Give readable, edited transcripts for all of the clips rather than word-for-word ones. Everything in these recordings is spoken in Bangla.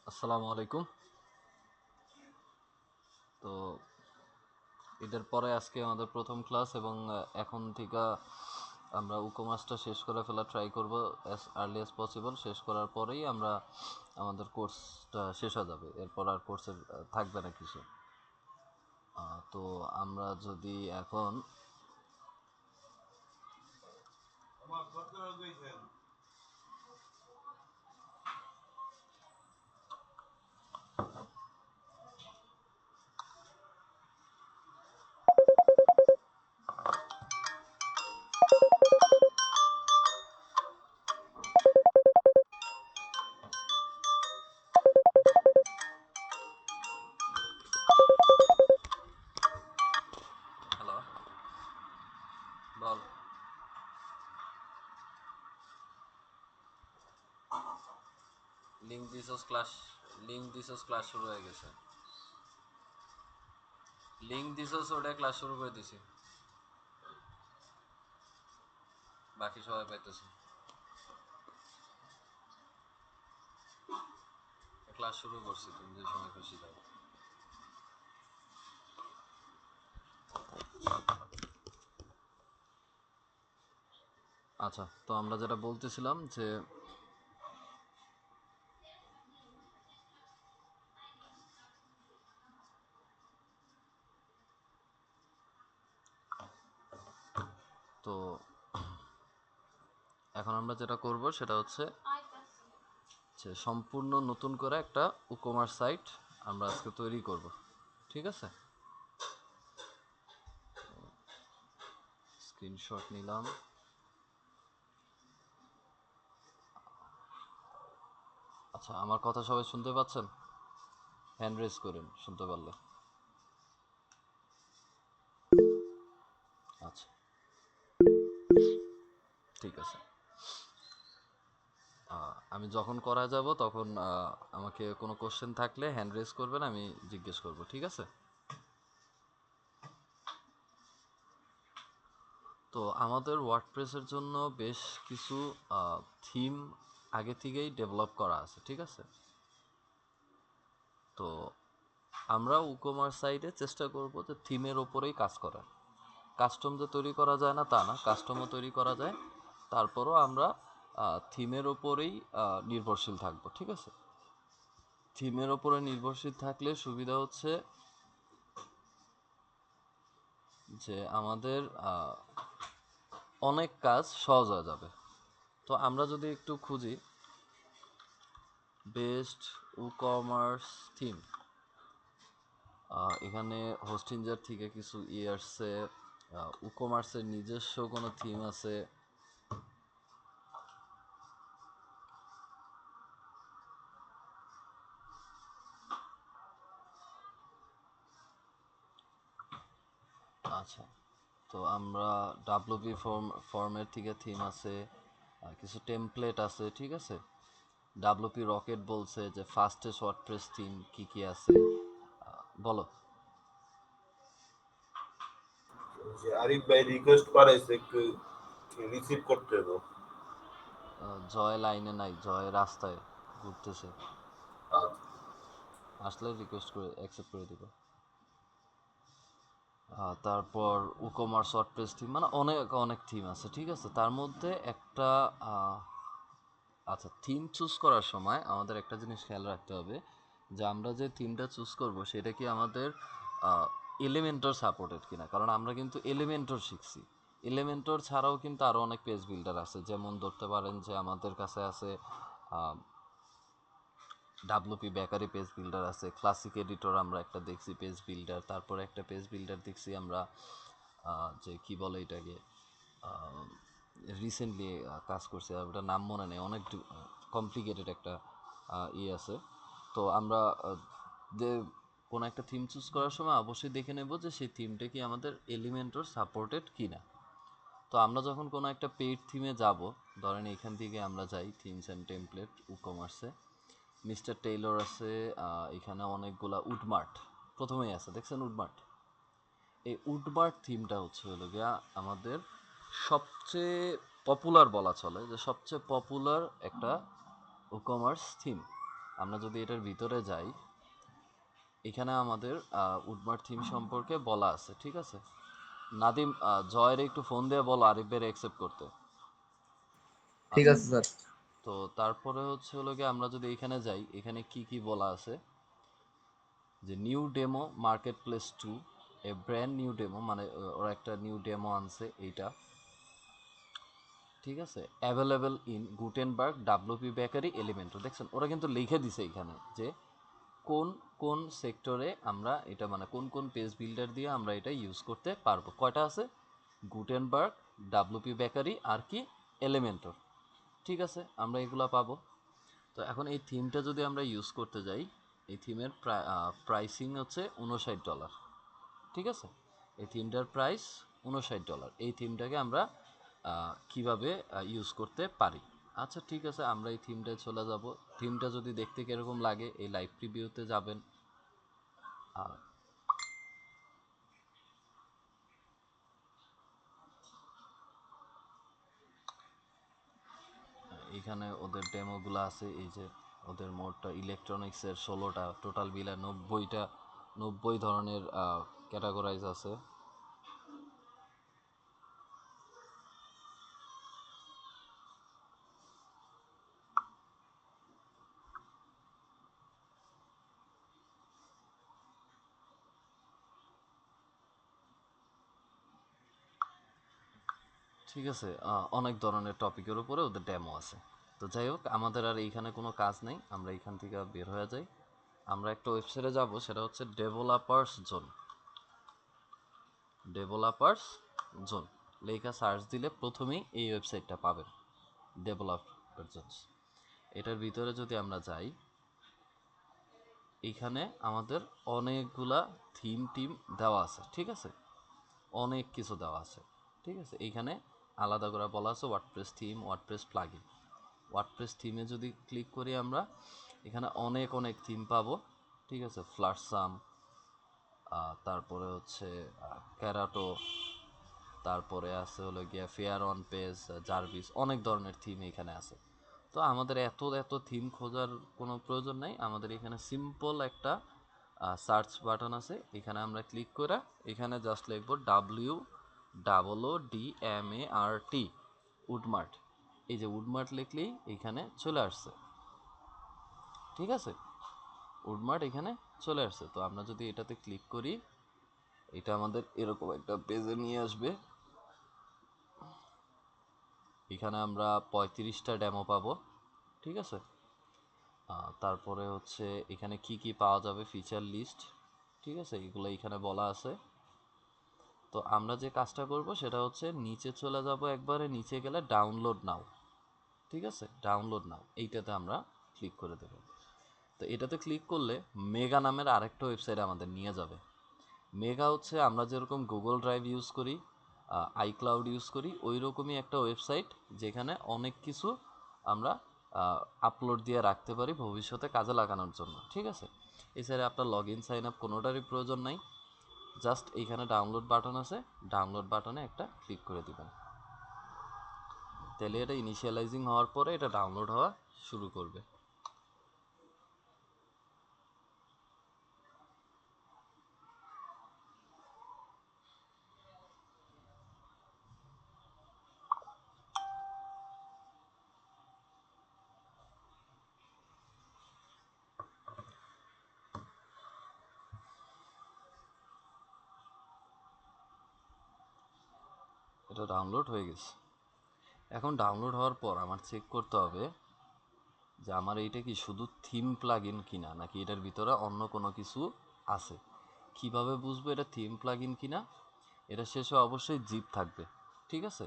আসসালামু আলাইকুম। তো ঈদের পরে আজকে আমাদের প্রথম ক্লাস এবং এখন থেকে আমরা উকোমাসটা শেষ করে ফেলা ট্রাই করব অ্যাজ আর্লি অ্যাজ পসিবল। শেষ করার পরেই আমরা আমাদের কোর্সটা শেষ হয়ে যাবে, এরপর আর কোর্সের থাকবে না কিছু। তো আমরা যদি এখন হ্যালো বল। লিঙ্ক দিছস ক্লাস শুরু হয়ে গেছে। লিঙ্ক দিছস, ওটা ক্লাস শুরু করে দিছি, বাকি সবাই পাইতেছে। ক্লাস শুরু করছি, তুমি যে সময় খুশি যাও। আচ্ছা, তো আমরা যেটা বলতেছিলাম যে তো এখন আমরা যেটা করব সেটা হচ্ছে যে সম্পূর্ণ নতুন করে একটা উকমার সাইট আমরা আজকে তৈরি করব। ঠিক আছে, স্ক্রিনশট নিলাম। আচ্ছা, আমার কথা সবাই শুনতে পাচ্ছেন? হ্যান্ড রেজ করেন শুনতে পারলে। আচ্ছা, ঠিক আছে। আমি যখন করা যাব তখন আমাকে কোনো কোশ্চেন থাকলে হ্যান্ড রেজ করবেন, আমি জিজ্ঞেস করব। ঠিক আছে, তো আমাদের ওয়ার্ডপ্রেসের জন্য বেশ কিছু থিম আগে থেকেই ডেভেলপ করা আছে। ঠিক আছে, তো আমরা উকমার সাইডে চেষ্টা করব যে থিমের ওপরেই কাজ করার। কাস্টম যে তৈরি করা যায় না তা না, কাস্টমও তৈরি করা যায়। তারপরও আমরা থিমের ওপরেই নির্ভরশীল থাকবো। ঠিক আছে, থিমের ওপরে নির্ভরশীল থাকলে সুবিধা হচ্ছে যে আমাদের অনেক কাজ সহজ হয়ে যাবে। তো আমরা যদি একটু খুঁজি বেস্ট উকমার্স থিম, এখানে হোস্টিঞ্জার থেকে কিছু আসছে, উকমার্সের নিজস্ব কোনো থিম আছে। আচ্ছা, তো আমরা ডাব্লুপি ফর্মের থেকে থিম আছে, কিছু টেমপ্লেট আছে। ঠিক আছে, ডাব্লুপি রকেট বলছে যে ফাস্টেস্ট ওয়ার্ডপ্রেস থিম কি কি আছে, বলো। যে আরিফ ভাই রিকোয়েস্ট করাইছে একটু রিসিভ করতে হবে। জয় লাইনে নাই, জয় রাস্তায় ঘুরতেছে, আচ্ছা, আসলে রিকোয়েস্ট করে অ্যাকসেপ্ট করে দিব। তারপর উকমার্স ওয়ার্ডপ্রেস থিম, মানে অনেক অনেক থিম আছে। ঠিক আছে, তার মধ্যে একটা আচ্ছা, থিম চুজ করার সময় আমাদের একটা জিনিস খেয়াল রাখতে হবে যে আমরা যে থিমটা চুজ করব সেটা কি আমাদের এলিমেন্টর সাপোর্টেড কিনা, কারণ আমরা কিন্তু এলিমেন্টর শিখছি। এলিমেন্টর ছাড়াও কিন্তু আরও অনেক পেজ বিল্ডার আছে, যেমন ধরতে পারেন যে আমাদের কাছে আছে ডাব্লুপি বেকারি পেজ বিল্ডার আছে, ক্লাসিক এডিটর আমরা একটা দেখছি পেজ বিল্ডার, তারপরে একটা পেজ বিল্ডার দেখছি আমরা যে কি বলে এটাকে রিসেন্টলি কাজ করছে, আর ওটার নাম মনে নেই, অনেক কমপ্লিকেটেড একটা আছে। তো আমরা যে কোনো একটা থিম চুজ করার সময় অবশ্যই দেখে নেব যে সেই থিমটা কি আমাদের এলিমেন্টর সাপোর্টেড কি না। তো আমরা যখন কোনো একটা পেইড থিমে যাব, ধরেন এখান থেকে আমরা যাই থিমস অ্যান্ড টেমপ্লেট কমার্সে, মিস্টার টেইলর আছে, এখানে অনেকগুলা উডমার্ট প্রথমেই আছে, দেখছেন উডমার্ট। এই উডমার্ট থিমটা হচ্ছে হলো গিয়া আমাদের সবচেয়ে পপুলার বলা চলে, যে সবচেয়ে পপুলার একটা কমার্স থিম। আমরা যদি এটার ভিতরে যাই, এখানে আমাদের উডমার্ট থিম সম্পর্কে বলা আছে, ঠিক আছে। নাদিম, জয়ের একটু ফোন দিয়ে বলো আরিফের অ্যাকসেপ্ট করতে। ঠিক আচ্ছা, আছে স্যার। তো তারপরে হচ্ছে হলো গিয়ে আমরা যদি এখানে যাই, এখানে কি কি বলা আছে যে নিউ ডেমো মার্কেট প্লেস 2, এ ব্র্যান্ড নিউ ডেমো, মানে ওরা একটা নিউ ডেমো আনছে এইটা, ঠিক আছে। Available in Gutenberg WP bakery Elementor. দেখছেন ওরা কিন্তু লিখে দিছে এখানে যে কোন কোন সেক্টরে আমরা এটা, মানে কোন কোন পেজ বিল্ডার দিয়ে আমরা এটা ইউজ করতে পারবো। কয়টা আছে? গুটেনবার্গ, ডাব্লিউপি বেকারি আর কি এলিমেন্টর, ঠিক আছে। আমরা এগুলা পাবো। তো এখন এই থিমটা যদি আমরা ইউজ করতে যাই, এই থিমের প্রাইসিং হচ্ছে $59, ঠিক আছে। এই থিমটার প্রাইস $59। এই থিমটাকে আমরা কিভাবে ইউজ করতে পারি। আচ্ছা ঠিক আছে, আমরা এই থিমটায় চলে যাব। থিমটা যদি দেখতে কীরকম লাগে এই লাইভ প্রিভিউতে যাবেন। এখানে ওদের ডেমোগুলো আছে, এই যে ওদের মোটটা ইলেকট্রনিক্সের 16টা, টোটাল বিলে 90 ধরনের ক্যাটাগরাইজ আছে। ঠিক আছে, অনেক ধরনের টপিকের উপরে ওদের ডেমো আছে। তো যাই হোক, আমাদের আর এইখানে কোনো কাজ নেই, আমরা এইখান থেকে বের হয়ে যাই। আমরা একটা ওয়েবসাইটে যাব, সেটা হচ্ছে ডেভেলপার্স জোন। ডেভেলপার্স জোন লেখা সার্চ দিলে প্রথমেই এই ওয়েবসাইটটা পাবেন, ডেভেলপার জোন। এটার ভিতরে যদি আমরা যাই, এইখানে আমাদের অনেকগুলা টিম দেওয়া আছে, ঠিক আছে। অনেক কিছু দেওয়া আছে, ঠিক আছে। এইখানে আলাদা করে বলা আছে WordPress theme, WordPress plugin. WordPress থিমে যদি ক্লিক করি আমরা, এখানে অনেক থিম পাবো, ঠিক আছে। ফ্লাটসাম, তারপরে হচ্ছে ক্যারাটো, তারপরে আছে হলো গিয়া ফেয়ার অন পেজ, জার্ভিস, অনেক ধরনের থিম এখানে আছে। তো আমাদের এত থিম খোঁজার কোনো প্রয়োজন নাই। আমাদের এখানে সিম্পল একটা সার্চ বাটন আছে, এখানে আমরা ক্লিক করে এখানে জাস্ট লিখবো WOODMART, উডমার্ট। এই যে উডমার্ট লিখলেই এখানে চলে আসছে, ঠিক আছে। উডমার্ট এখানে চলে আসছে। তো আমরা যদি এটাতে ক্লিক করি, এটা আমাদের এরকম একটা পেজে নিয়ে আসবে। এখানে আমরা 35টা ডেমো পাবো, ঠিক আছে। তারপরে হচ্ছে এখানে কি কি পাওয়া যাবে, ফিচার লিস্ট, ঠিক আছে, এগুলো এখানে বলা আছে। তো আমরা যে কাজটা করব সেটা হচ্ছে নিচে চলে যাব, একবারে নিচে গেলে ডাউনলোড নাও, ঠিক আছে। ডাউনলোড নাও এইটাতে আমরা ক্লিক করে দেব। তো এটাতে ক্লিক করলে মেগা নামের আরেকটা ওয়েবসাইট আমাদের নিয়ে যাবে। মেগা হচ্ছে আমরা যেরকম গুগল ড্রাইভ ইউজ করি, আইক্লাউড ইউজ করি, ওই রকমই একটা ওয়েবসাইট যেখানে অনেক কিছু আমরা আপলোড দিয়ে রাখতে পারি ভবিষ্যতে কাজে লাগানোর জন্য, ঠিক আছে। এছাড়া আপনার লগ ইন সাইন আপ কোনোটারই প্রয়োজন নাই। জাস্ট এইখানে ডাউনলোড বাটন আছে, ডাউনলোড বাটনে একটা ক্লিক করে দিবেন। তাহলে এটা ইনিশিয়ালাইজিং হওয়ার পরে এটা ডাউনলোড হওয়া শুরু করবে। এটা ডাউনলোড হয়ে গেছে। এখন ডাউনলোড হওয়ার পর আমার চেক করতে হবে যে আমার এইটা কি শুধু থিম প্লাগইন কিনা, নাকি এটার ভিতরে অন্য কোনো কিছু আছে। কিভাবে বুঝবো এটা থিম প্লাগইন কিনা? এটা শেষে অবশ্যই জিপ থাকবে, ঠিক আছে।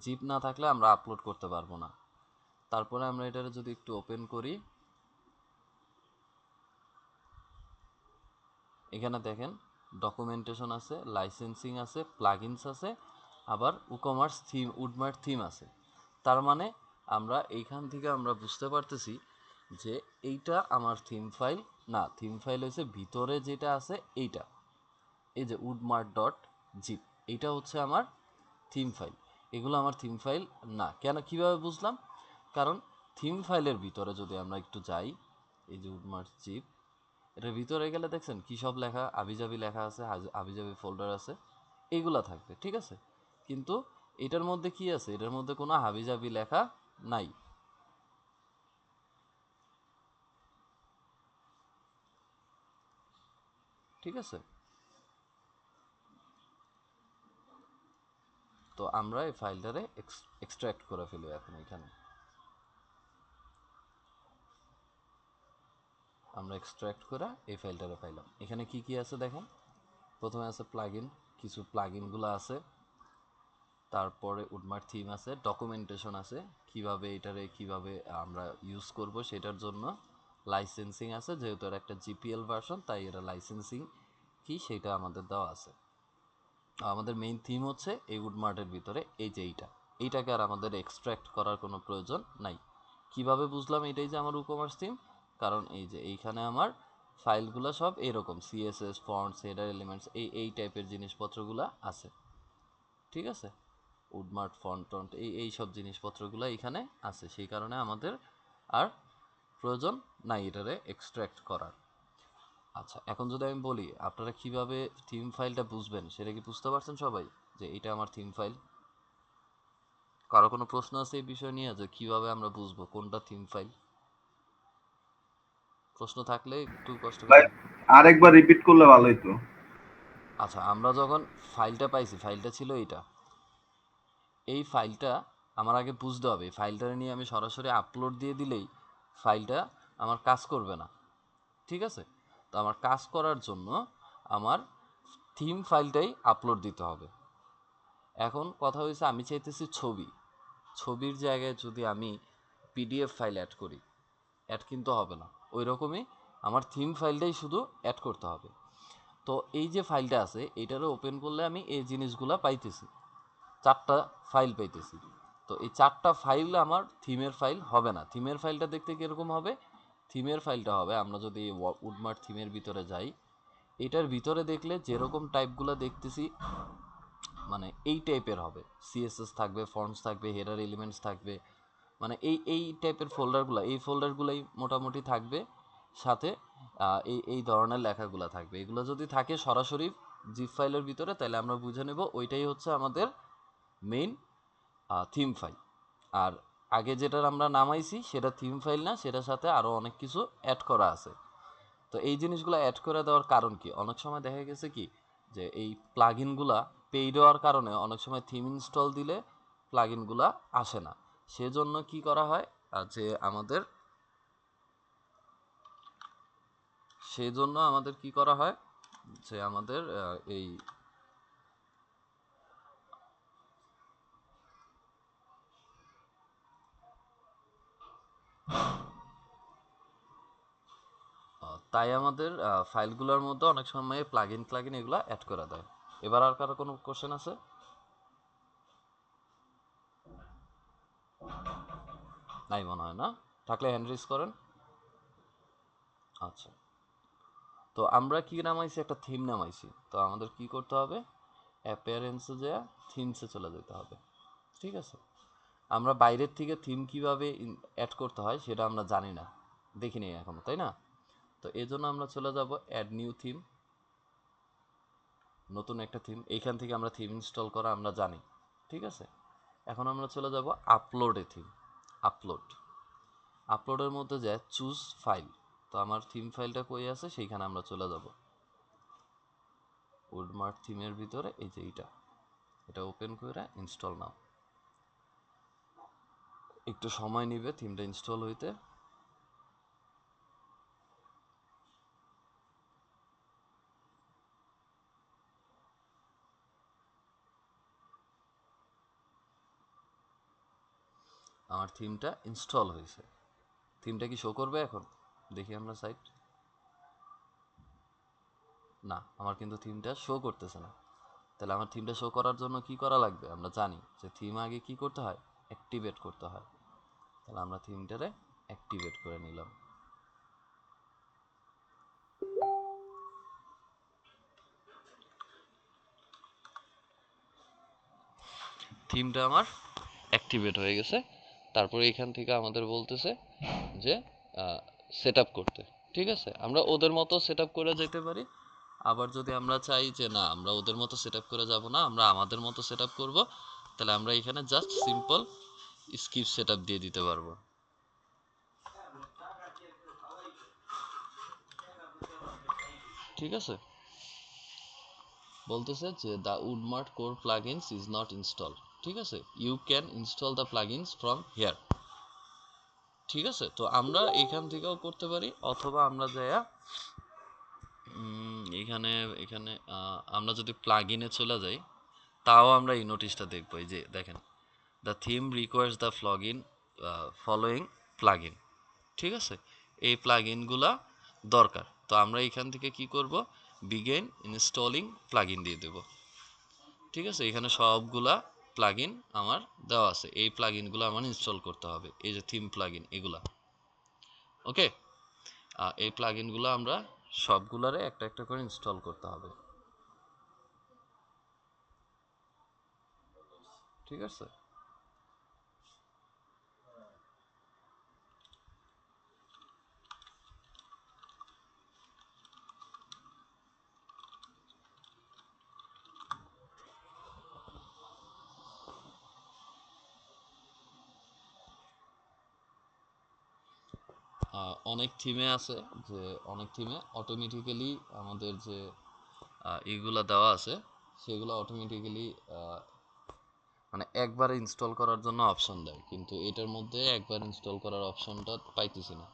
জিপ না থাকলে আমরা আপলোড করতে পারবো না। তারপরে আমরা এটারে যদি একটু ওপেন করি, এখানে দেখেন ডকুমেন্টেশন আছে, লাইসেন্সিং আছে, প্লাগইনস আছে, আবার উকমার্স থিম, উডমার্ট থিম আছে। তার মানে আমরা এইখান থেকে আমরা বুঝতে পারতেছি যে এইটা আমার থিম ফাইল না। থিম ফাইল হচ্ছে ভিতরে যেটা আছে এইটা, এই যে woodmart.zip, এইটা হচ্ছে আমার থিম ফাইল। এগুলো আমার থিম ফাইল না। কেন, কিভাবে বুঝলাম? কারণ থিম ফাইলের ভিতরে যদি আমরা একটু যাই, এই যে উডমার্ট জিপ, এটার ভিতরে গেলে দেখছেন কি সব লেখা, আবিজাবি লেখা আছে, আবিজাবি ফোল্ডার আছে, এইগুলা থাকবে, ঠিক আছে। কিন্তু এটার মধ্যে কি আছে, এটার মধ্যে কোনো হাবিজাবি লেখা নাই, ঠিক আছে। তো আমরা এই ফাইলটারে এক্সট্রাক্ট করে ফেলি এখন। এখানে আমরা এক্সট্রাক্ট করে এই ফাইলটারে পাইলাম। এখানে কি কি আছে দেখেন, প্রথমে আছে প্লাগইন, কিছু প্লাগইনগুলো আছে, তারপরে উডমার্ট থিম আছে, ডকুমেন্টেশন আছে কিভাবে এটারে কিভাবে আমরা ইউজ করব সেটার জন্য, লাইসেন্সিং আছে, যেহেতু এর একটা জিপিএল ভার্সন তাই এটা লাইসেন্সিং কি সেটা আমাদের দেওয়া আছে। আমাদের মেইন থিম হচ্ছে এই উডমার্টের ভিতরে এই যে এইটাকে আর আমাদের এক্সট্রাক্ট করার কোনো প্রয়োজন নাই। কিভাবে বুঝলাম এটাই যে আমার উকমার্স থিম, কারণ এই যে এইখানে আমার ফাইলগুলো সব এরকম সিএসএস ফন্টস হেডার এলিমেন্টস এই টাইপের জিনিসপত্রগুলো আছে, ঠিক আছে। উডমার্ট ফন্ট এই সব জিনিসপত্রগুলো এখানে আছে, সেই কারণে আমাদের আর প্রয়োজন নাই এটারে এক্সট্রাক্ট করার। আচ্ছা, এখন যদি আমি বলি আপনারা কিভাবে থিম ফাইলটা বুঝবেন, সেটা কি বুঝতে পারছেন সবাই যে এটা আমার থিম ফাইল? কারো কোনো প্রশ্ন আছে এই বিষয় নিয়ে যে কিভাবে আমরা বুঝবো কোনটা থিম ফাইল? প্রশ্ন থাকলে একটু কষ্ট ভাই করে। আরেকবার রিপিট করলে ভালো হতো। আচ্ছা, আমরা যখন ফাইলটা পাইছি, ফাইলটা ছিল এইটা, এই ফাইলটা আমার আগে বুঝতে হবে এই ফাইলটা নিয়ে আমি সরাসরি আপলোড দিয়ে দিলেই ফাইলটা আমার কাজ করবে না, ঠিক আছে। তো আমার কাজ করার জন্য আমার থিম ফাইলটাই আপলোড দিতে হবে। এখন কথা হয়েছে আমি চাইতেছি ছবির জায়গায় যদি আমি পিডিএফ ফাইল অ্যাড করি, অ্যাড কিন্তু হবে না, ওই রকমই আমার থিম ফাইলটাই শুধু অ্যাড করতে হবে। তো এই যে ফাইলটা আছে এইটারও ওপেন করলে আমি এই জিনিসগুলা পাইতেছি, 4টা ফাইল পাইতেছি। তো এই 4টা ফাইল আমার থিমের ফাইল হবে না। থিমের ফাইলটা দেখতে কীরকম হবে, থিমের ফাইলটা হবে, আমরা যদি উডমার্ট থিমের ভিতরে যাই, এটার ভিতরে দেখলে যেরকম টাইপগুলো দেখতেছি মানে এই টাইপের হবে, সিএসএস থাকবে, ফন্টস থাকবে, হেডার এলিমেন্টস থাকবে, মানে এই টাইপের ফোল্ডারগুলো, এই ফোল্ডারগুলোই মোটামুটি থাকবে, সাথে এই ধরনের লেখাগুলো থাকবে। এগুলো যদি থাকে সরাসরি জিপ ফাইলের ভিতরে তাহলে আমরা বুঝে নেব ওইটাই হচ্ছে আমাদের মেইন থিম ফাইল। আর আগে যেটার আমরা নামাইছি সেটা থিম ফাইল না, সেটার সাথে আরও অনেক কিছু অ্যাড করা আছে। তো এই জিনিসগুলো অ্যাড করে দেওয়ার কারণ কি, অনেক সময় দেখা গেছে কি যে এই প্লাগইনগুলা পেইড হওয়ার কারণে অনেক সময় থিম ইনস্টল দিলে প্লাগইনগুলা আসে না। সেজন্য কি করা হয় যে আমাদের কি করা হয় যে আমাদের এই তাই আমাদের ফাইলগুলোর মধ্যে অনেক সময় প্লাগইন এগুলো অ্যাড করে দেয়। এবার আর কারো কোনো কোশ্চেন আছে? নাই মনে হয় না, থাকলে হ্যান্ড রেজ করেন। আচ্ছা, তো আমরা কি নামাইছি, একটা থিম নামাইছি, তো আমাদের কি করতে হবে, অ্যাপিয়ারেন্সে যা থিমসে চলে যেতে হবে, ঠিক আছে। আমরা বাইরের থেকে থিম কিভাবে অ্যাড করতে হয় সেটা আমরা জানি না, দেখিনি এখনো, তাই না। তো এই জন্য আমরা চলে যাব অ্যাড নিউ থিম, নতুন একটা থিম, এইখান থেকে আমরা থিম ইনস্টল করা আমরা জানি, ঠিক আছে। এখন আমরা চলে যাব আপলোডে থিম, আপলোডের মধ্যে যায় চুজ ফাইল, তো আমার থিম ফাইলটা কই আছে সেইখানে আমরা চলে যাব। উডমার্ট থিমের ভিতরে এই যে এটা ওপেন করে ইনস্টল নাও, একটু সময় নেবে থিমটা ইনস্টল হইতে। আমার থিমটা ইনস্টল হয়েছে, থিমটা কি শো করবে এখন, দেখি আমরা সাইট, না আমার কিন্তু থিমটা শো করতেছে না। তাহলে আমার থিমটা শো করার জন্য কি করা লাগবে, আমরা জানি যে থিম আগে কি করতে হয়, অ্যাক্টিভেট করতে হয়। তাহলে আমরা থিমটারে অ্যাক্টিভেট করে নিলাম। থিমটা আমার অ্যাক্টিভেট হয়ে গেছে। তারপরে এখান থেকে আমাদের বলতেছে যে সেট আপ করতে। ঠিক আছে, আমরা ওদের মতো সেট আপ করে যেতে পারি। আবার যদি আমরা চাই যে না আমরা ওদের মতো সেট আপ করে যাব না, আমরা আমাদের মতো সেট আপ করবো, তাহলে আমরা এখানে just simple skip set up দিয়ে দিতে পারবো। ঠিক আছে, বলতেছে যে the WoodMart core plugins is not install. ঠিক আছে, you can install the plugins from here. ঠিক আছে, তো আমরা এখান থেকেও করতে পারি, অথবা আমরা যাইয়া এখানে এখানে আমরা যদি প্লাগইনে চলে যাই, তাও আমরা এই নোটিশটা দেখবো। এই যে দেখেন, the theme requires the following plugin. ঠিক আছে, এই প্লাগইনগুলা দরকার। তো আমরা এখান থেকে কি করব, বিগিন ইনস্টলিং প্লাগইন দিয়ে দেব। ঠিক আছে, এখানে সবগুলা প্লাগইন আমার দেওয়া আছে, এই প্লাগইনগুলো আমার ইনস্টল করতে হবে। এই যে থিম প্লাগইন এগুলা, ওকে। এই প্লাগইনগুলো আমরা সবগুলারে একটা একটা করে ইনস্টল করতে হবে। ঠিক আছে, অনেক থিমে আছে যে অনেক থিমে অটোমেটিক্যালি আমাদের যে এইগুলা দেওয়া আছে সেগুলো অটোমেটিক্যালি মানে একবার ইনস্টল করার জন্য অপশন দেয়, কিন্তু এটার মধ্যে একবার ইনস্টল করার অপশনটা পাইতেছি না।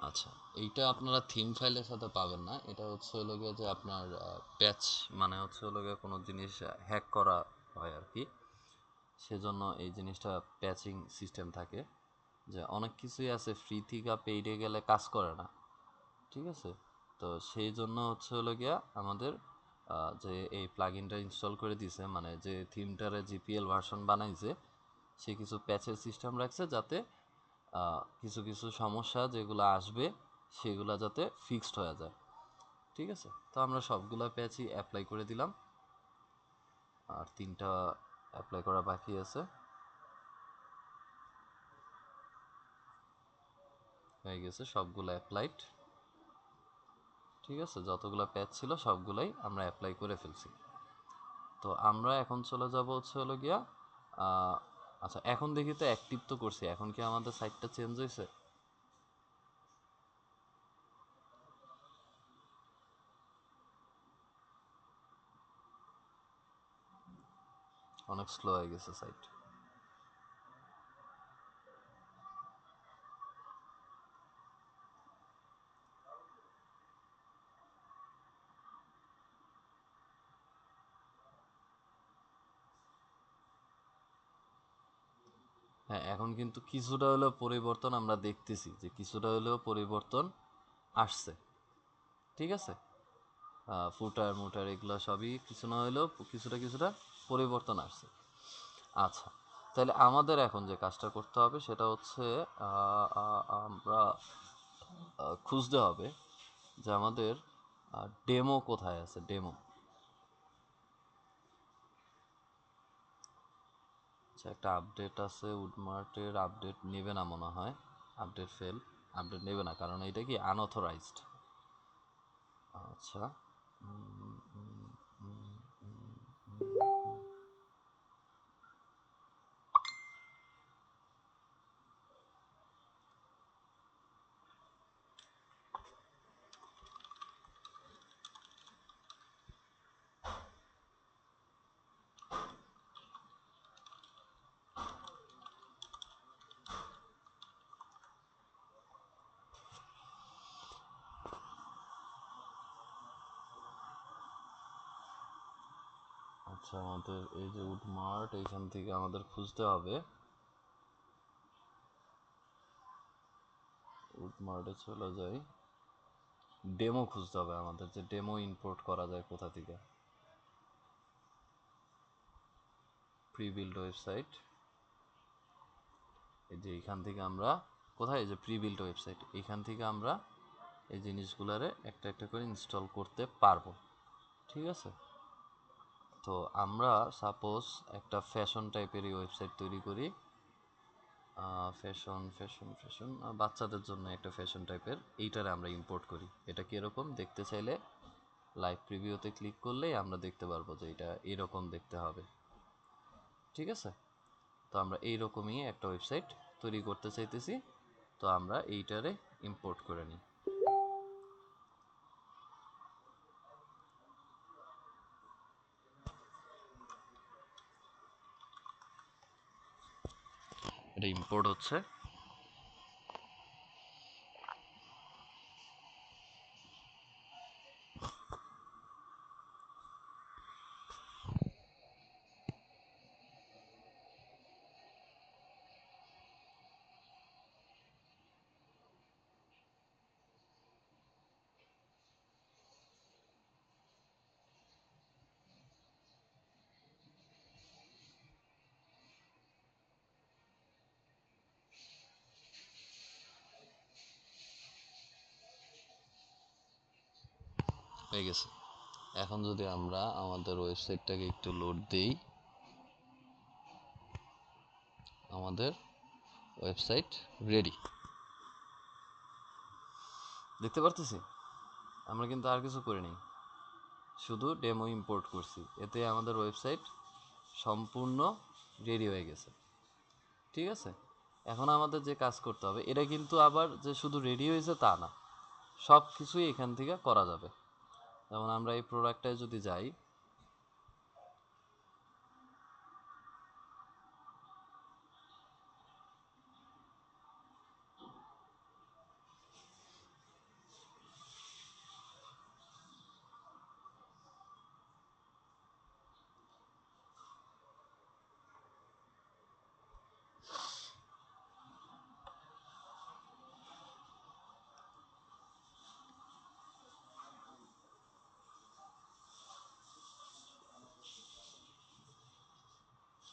আচ্ছা, এইটা আপনারা থিম ফাইলের সাথে পাবেন না, এটা হচ্ছে হলো গিয়ে যে আপনার প্যাচ, মানে হচ্ছে হলো গিয়ে কোনো জিনিস হ্যাক করা হয় আর কি, সেজন্য এই জিনিসটা প্যাচিং সিস্টেম থাকে। যে অনেক কিছুই আছে ফ্রি থেকে পেইডে গেলে কাজ করে না। ঠিক আছে, তো সেই জন্য হচ্ছে হলো গিয়া আমাদের যে এই প্লাগইনটা ইনস্টল করে দিছে, মানে যে থিমটারে জিপিএল ভার্সন বানাইছে, সে কিছু প্যাচের সিস্টেম রাখছে যাতে কিছু কিছু সমস্যা যেগুলো আসবে সেগুলো যাতে ফিক্সড হয়ে যায়। ঠিক আছে, তো আমরা সবগুলা প্যাচই অ্যাপ্লাই করে দিলাম, আর 3টা অ্যাপ্লাই করা বাকি আছে। হয়ে গেছে সবগুলো অ্যাপ্লাইড। ঠিক আছে, যতগুলো প্যাচ ছিল সবগুলাই আমরা অ্যাপ্লাই করে ফেলছি। তো আমরা এখন চলে যাব হচ্ছে হলো গিয়া আচ্ছা, এখন দেখি তো অ্যাক্টিভ তো করছি, এখন কি আমাদের সাইটটা চেঞ্জ হয়েছে? অনেক স্লো হয়ে গেছে সাইট। হ্যাঁ, এখন কিন্তু কিছুটা হলেও পরিবর্তন আমরা দেখতেছি, যে কিছুটা হলেও পরিবর্তন আসছে। ঠিক আছে, ফুটার মুটার এগুলো সবই কিছু না হলেও কিছুটা কিছুটা পরিবর্তন আসছে। আচ্ছা, তাহলে আমাদের এখন যে কাজটা করতে হবে সেটা হচ্ছে আমরা খুঁজতে হবে যে আমাদের ডেমো কোথায় আছে। ডেমো, আচ্ছা একটা আপডেট আছে উডমার্টের, আপডেট নেবে না মনে হয়, আপডেট ফেল, আপডেট নেবে না কারণ এটা কি আনঅথরাইজড। আচ্ছা, আচ্ছা আমাদের এই যে উডমার্ট, এইখান থেকে আমাদের খুঁজতে হবে, উডমার্টে চলে যাই, ডেমো খুঁজতে হবে আমাদের, যে ডেমো ইম্পোর্ট করা যায় কোথা থেকে। প্রি বিল্ড ওয়েবসাইট, এই যে এইখান থেকে আমরা কোথায়, এই যে প্রি বিল্ড ওয়েবসাইট, এইখান থেকে আমরা এই জিনিসগুলারে একটা একটা করে ইনস্টল করতে পারবো। ঠিক আছে, তো আমরা সাপোজ একটা ফ্যাশন টাইপেরই ওয়েবসাইট তৈরি করি, ফ্যাশন ফ্যাশন ফ্যাশন বাচ্চাদের জন্য একটা ফ্যাশন টাইপের, এইটারে আমরা ইম্পোর্ট করি। এটা কীরকম দেখতে চাইলে লাইভ প্রিভিউতে ক্লিক করলেই আমরা দেখতে পারবো যে এটা এরকম দেখতে হবে। ঠিক আছে, তো আমরা এইরকমই একটা ওয়েবসাইট তৈরি করতে চাইতেছি, তো আমরা এইটারে ইম্পোর্ট করে নিই। এটা ইম্পোর্ট হচ্ছে, হয়ে গেছে। এখন যদি আমরা আমাদের ওয়েবসাইটটাকে একটু লোড দিই, আমাদের ওয়েবসাইট রেডি দেখতে পারতেছি। আমরা কিন্তু আর কিছু করিনি, শুধু ডেমো ইম্পোর্ট করছি, এতে আমাদের ওয়েবসাইট সম্পূর্ণ রেডি হয়ে গেছে। ঠিক আছে, এখন আমাদের যে কাজ করতে হবে, এটা কিন্তু আবার যে শুধু রেডি হয়েছে তা না, সব কিছুই এখান থেকে করা যাবে। যেমন আমরা এই প্রোডাক্টটায় যদি যাই,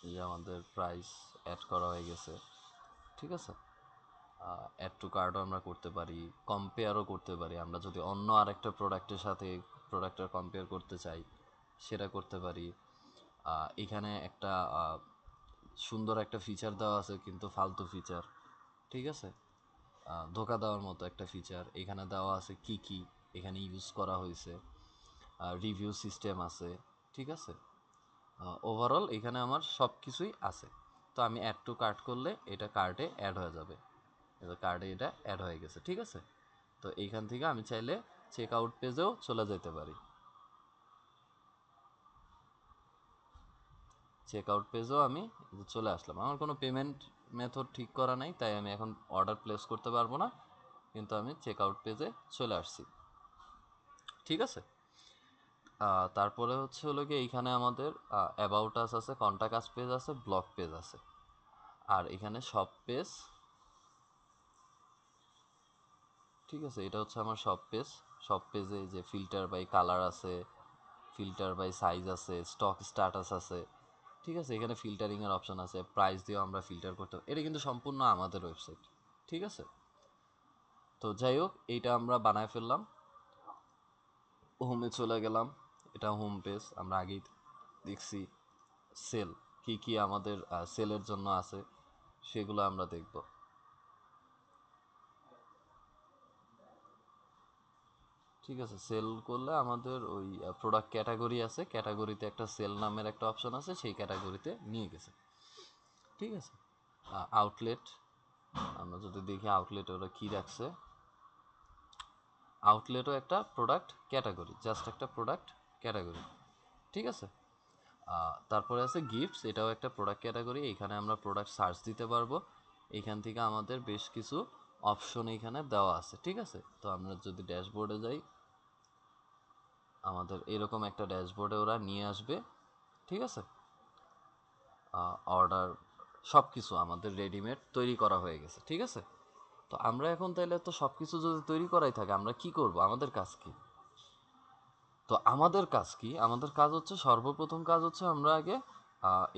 এই যে আমাদের প্রাইস অ্যাড করা হয়ে গেছে। ঠিক আছে, অ্যাড টু কার্টও আমরা করতে পারি, কম্পেয়ারও করতে পারি। আমরা যদি অন্য আরেকটা প্রোডাক্টের সাথে প্রোডাক্টটা কম্পেয়ার করতে চাই, সেটা করতে পারি। এখানে একটা সুন্দর একটা ফিচার দেওয়া আছে, কিন্তু ফালতু ফিচার। ঠিক আছে, ধোকা দেওয়ার মতো একটা ফিচার এখানে দেওয়া আছে, কি কি এখানে ইউজ করা হয়েছে, রিভিউ সিস্টেম আছে। ঠিক আছে, ওভারঅল এখানে আমার সব কিছুই আছে। তো আমি অ্যাড টু কার্ট করলে এটা কার্টে অ্যাড হয়ে যাবে, কার্ডে এটা অ্যাড হয়ে গেছে। ঠিক আছে, তো এইখান থেকে আমি চাইলে চেক আউট পেজেও চলে যেতে পারি। চেক আউট পেজেও আমি এই যে চলে আসলাম। আমার কোনো পেমেন্ট মেথড ঠিক করা নাই, তাই আমি এখন অর্ডার প্লেস করতে পারবো না, কিন্তু আমি চেক আউট পেজে চলে আসছি। ঠিক আছে, তারপরে হচ্ছে হলো কি এইখানে আমাদের অ্যাবাউট আস আছে, কন্টাক্ট আস পেজ আছে, ব্লগ পেজ আছে, আর এখানে সব পেজ। ঠিক আছে, এটা হচ্ছে আমার সব পেজ। সব পেজে যে ফিল্টার বাই কালার আছে, ফিল্টার বাই সাইজ আছে, স্টক স্ট্যাটাস আছে। ঠিক আছে, এখানে ফিল্টারিংয়ের অপশন আছে, প্রাইস দিয়েও আমরা ফিল্টার করতে পারি। এটা কিন্তু সম্পূর্ণ আমাদের ওয়েবসাইট। ঠিক আছে, তো যাই হোক, এইটা আমরা বানায় ফেললাম। হোমে চলে গেলাম, এটা হোম পেজ। আমরা আগেই দেখছি সেল কি কি আমাদের সেলের জন্য আছে, সেগুলো আমরা দেখব। ঠিক আছে, সেল করলে আমাদের ওই প্রোডাক্ট ক্যাটাগরি আছে, ক্যাটাগরিতে একটা সেল নামের একটা অপশন আছে, সেই ক্যাটাগরিতে নিয়ে গেছে। ঠিক আছে, আউটলেট আমরা যদি দেখি আউটলেট ওরা কী রাখছে, আউটলেটও একটা প্রোডাক্ট ক্যাটাগরি, জাস্ট একটা প্রোডাক্ট ক্যাটাগরি। ঠিক আছে, তারপরে আছে গিফটস, এটাও একটা প্রোডাক্ট ক্যাটাগরি। এখানে আমরা প্রোডাক্ট সার্চ দিতে পারবো, এইখান থেকে আমাদের বেশ কিছু অপশন এইখানে দেওয়া আছে। ঠিক আছে, তো আমরা যদি ড্যাশবোর্ডে যাই, আমাদের এরকম একটা ড্যাশবোর্ডে ওরা নিয়ে আসবে। ঠিক আছে, অর্ডার সব কিছু আমাদের রেডিমেড তৈরি করা হয়ে গেছে। ঠিক আছে, তো আমরা এখন তাইলে তো সব কিছু যদি তৈরি করাই থাকে, আমরা কি করব, আমাদের কাজ কি? তো আমাদের কাজ কি? আমাদের কাজ হচ্ছে, সর্বপ্রথম কাজ হচ্ছে আমরা আগে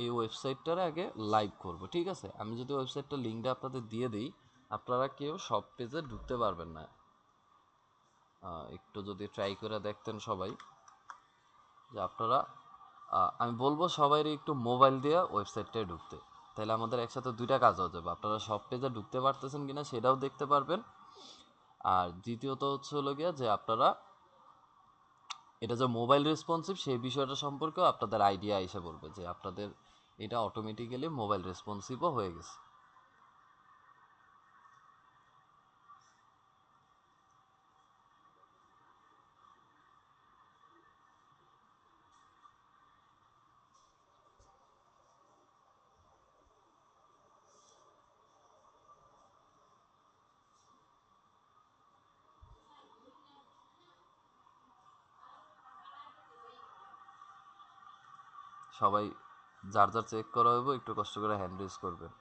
এই ওয়েবসাইটটারে আগে লাইভ করব। ঠিক আছে, আমি যদি ওয়েবসাইটটার লিঙ্কটা আপনাদের দিয়ে দিই, আপনারা কেউ সব পেজে ঢুকতে পারবেন না। একটু যদি ট্রাই করে দেখতেন সবাই, যে আপনারা আমি বলবো সবাইরই একটু মোবাইল দিয়ে ওয়েবসাইটটায় ঢুকতে, তাহলে আমাদের একসাথে দুইটা কাজ হয়ে যাবে। আপনারা সব পেজে ঢুকতে পারতেছেন কিনা সেটাও দেখতে পারবেন, আর দ্বিতীয়ত হচ্ছে হলো গিয়া যে আপনারা এটা যে মোবাইল রেসপন্সিভ সেই বিষয়টা সম্পর্কেও আপনাদের আইডিয়া এসে পড়বে, যে আপনাদের এটা অটোমেটিক্যালি মোবাইল রেসপন্সিভও হয়ে গেছে। সবাই যার যার চেক করা হইব, একটু কষ্ট করে হ্যান্ড রেজ করবেন।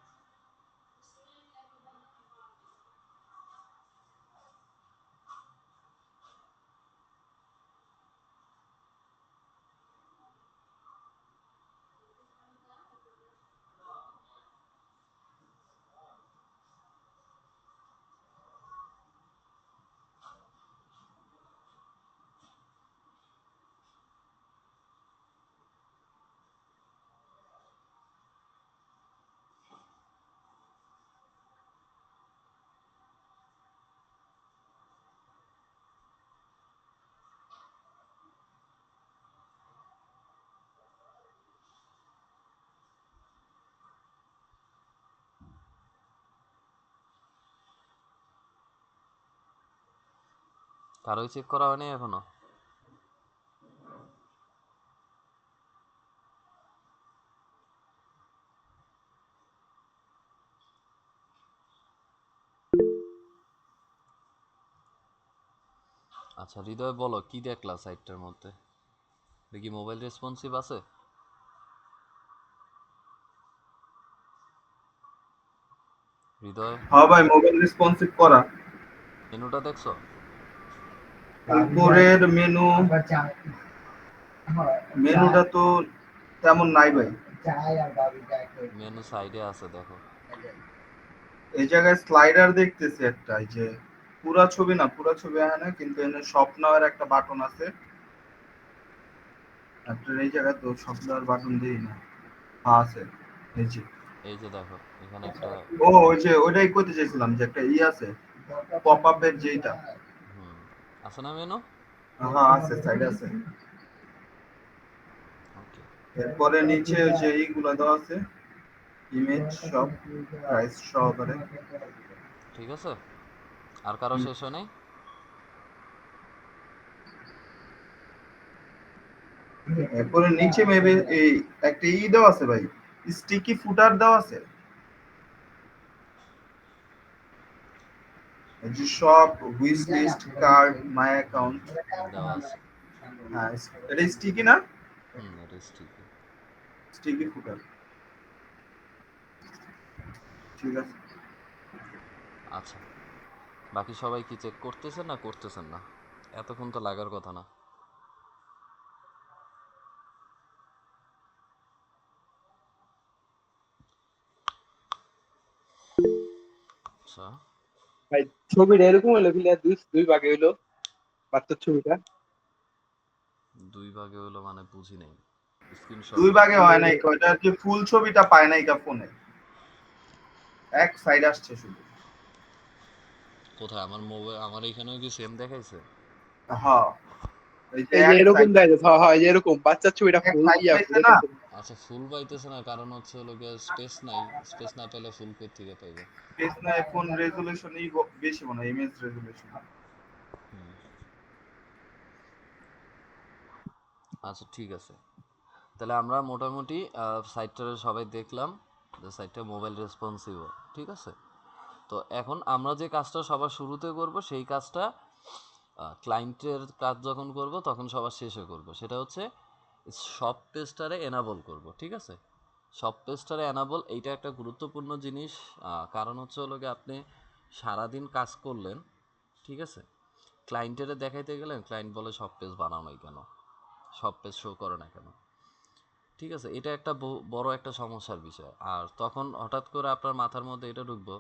কারোই চেক করা হয়নি এখনো? আচ্ছা হৃদয়, বলো কি দেখলা সাইটটার মধ্যে? দেখি মোবাইল রেসপন্সিভ আছে? হৃদয়, হ্যাঁ ভাই, মোবাইল রেসপন্সিভ করা। মেনুটা দেখছো? উপরের মেনুটা তো তেমন নাই ভাই। মেনু সাইডে আছে, দেখো। এই জায়গায় স্লাইডার দেখতেছি একটা, এই যে পুরা ছবি না, পুরা ছবি হয় না, কিন্তু এখানে শপ নাওয়ের একটা বাটন আছে। আপনার এই জায়গায় তো শপ নাওয়ের বাটন দিই না। হ্যাঁ আছে, এই যে। এই যে দেখো, এখানে একটা ও ওই যে ওইটাই করতে চাইছিলাম, যে একটা আছে পপ আপের যেটা। হুম আছে না মেনু? হ্যাঁ আছে, সাইডে আছে। ওকে, এরপরে নিচে ওই যে এইগুলা দেওয়া আছে, ইমেজ সব প্রাইস সহকারে। ঠিক আছে। আর কারো শেষ হয় নাই? এরপরে নিচে মেবি এই একটা দেওয়া আছে ভাই, স্টিকি ফুটার দেওয়া আছে, এই যে সব wish list card my account. দেওয়া আছে। হ্যাঁ, এটা স্টিকি না? এটা ঠিকই। স্টিকি ফুটার, ঠিক আছে। আচ্ছা, বাকি সবাই কি চেক করতেছেন না করতেছেন না? এতক্ষণ তো লাগার কথা না। আচ্ছা, ভাই ছবিটা এরকম হলো কি দুই দুই ভাগে হইলো বাচ্চার ছবিটা। দুই ভাগে হলো মানে বুঝি নাই। স্ক্রিনশট দুই না? ভাগে হয় নাই, ওইটা যে ফুল ছবিটা পায় নাই কা ফোনে, এক সাইড আসছে শুধু। কোথায় আমার মোবাইল, আমার এখানেও কি সেম দেখাইছে? হ্যাঁ, এই যে এই যে এক এরকম সাইড, দেয় হয় হয় যে এরকম বাচ্চার ছবিটা এক ফুল সাইড ইয়া পাইছে ফুল না, আচ্ছা, ফুল পাইতেছে না কারণ হচ্ছে হলো গিয়ে স্পেস নাই। স্পেস না পেলে ফুল কই থেকে পাইবে? পেজ না ফোন রেজুলেশনই বেশি মনে হয়, ইমেজ রেজুলেশন। হুম, আচ্ছা ঠিক আছে। তাহলে আমরা মোটামুটি সাইটটারে সবাই দেখলাম যে সাইটটা মোবাইল রেসপন্সিভও, ঠিক আছে। তো এখন আমরা যে কাজটা সবার শুরুতে করব সেই কাজটা ক্লায়েন্টের কাজ যখন করব তখন সবার শেষে করব। সেটা হচ্ছে সব পেজটারে এনাবল করব, ঠিক আছে। সব পেজটারে এনাবল, এইটা একটা গুরুত্বপূর্ণ জিনিস। কারণ হচ্ছে হলো গিয়ে আপনি সারাদিন কাজ করলেন, ঠিক আছে, ক্লায়েন্টেরে দেখাইতে গেলেন, ক্লায়েন্ট বলে সব পেজ বানাও নাই কেন, সব পেজ শো করে না কেন, ঠিক আছে। এটা একটা বড় একটা সমস্যার বিষয়। আর তখন হঠাৎ করে আপনার মাথার মধ্যে এটা ঢুকবো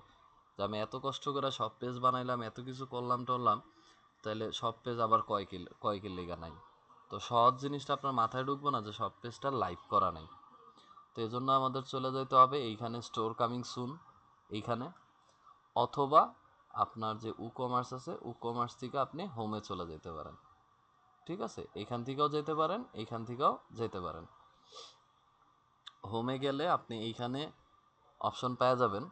যে আমি এত কষ্ট করে সব পেজ বানাইলাম, এত কিছু করলাম টরলাম, তাহলে সব পেজ আবার কয়েকের লেগা নাই। তো সহজ জিনিসটা আপনার মাথায় ঢুকবো না যে সব পেজটা লাইভ করা নাই। তো এই জন্য আমাদের চলে যেতে হবে এইখানে স্টোর কামিং সুন এইখানে, অথবা আপনার যে কমার্স আছে কমার্স থেকে আপনি হোমে চলে যেতে পারেন, ঠিক আছে। এইখান থেকেও যেতে পারেন, এইখান থেকেও যেতে পারেন। হোমে গেলে আপনি এইখানে অপশন পেয়ে যাবেন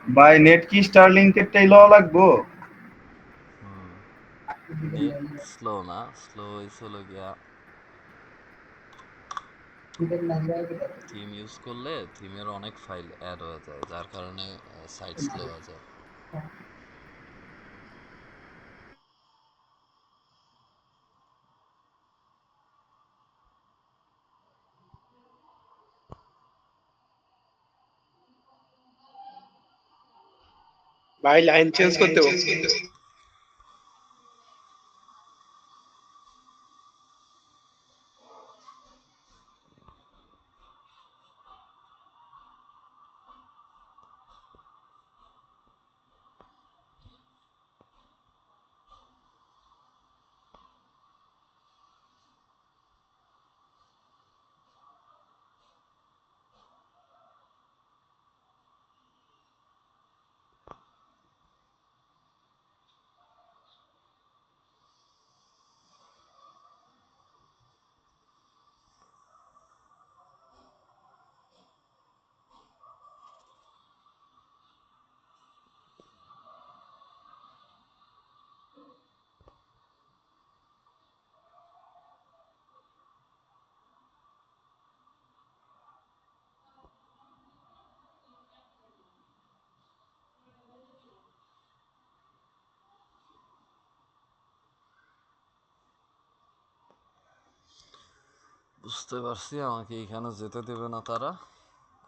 ভাই নেট কি স্টারলিংকেরটাই লওয়া লাগবো? নেট স্লো না, স্লো হলো গিয়া থিম ইউজ করলে থিমের অনেক ফাইল অ্যাড হয়ে যায়, যার কারণে সাইট স্লো হয়ে যায়। ভাই লাইন চেঞ্জ করতে হবে। বুঝতে পারছি, আমাকে এইখানে যেতে দেবে না তারা,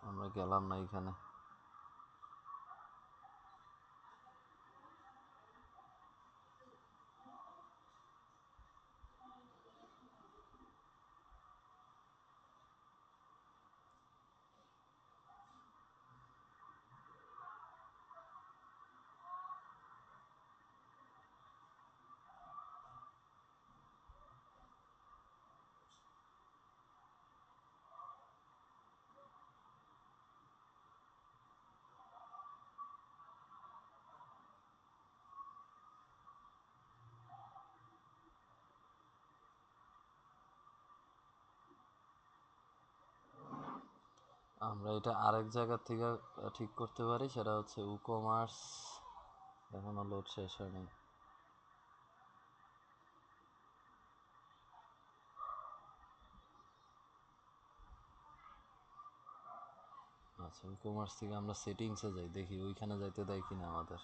আমরা গেলাম না এইখানে। আমরা এটা আরেক জায়গা থেকে ঠিক করতে পারি, সেটা হচ্ছে ই-কমার্স। এখনো লোড শেষ হয়নি। আচ্ছা, ই-কমার্স থেকে আমরা সেটিংসে যাই, দেখি ওইখানে যাইতে দেয় কিনা আমাদের।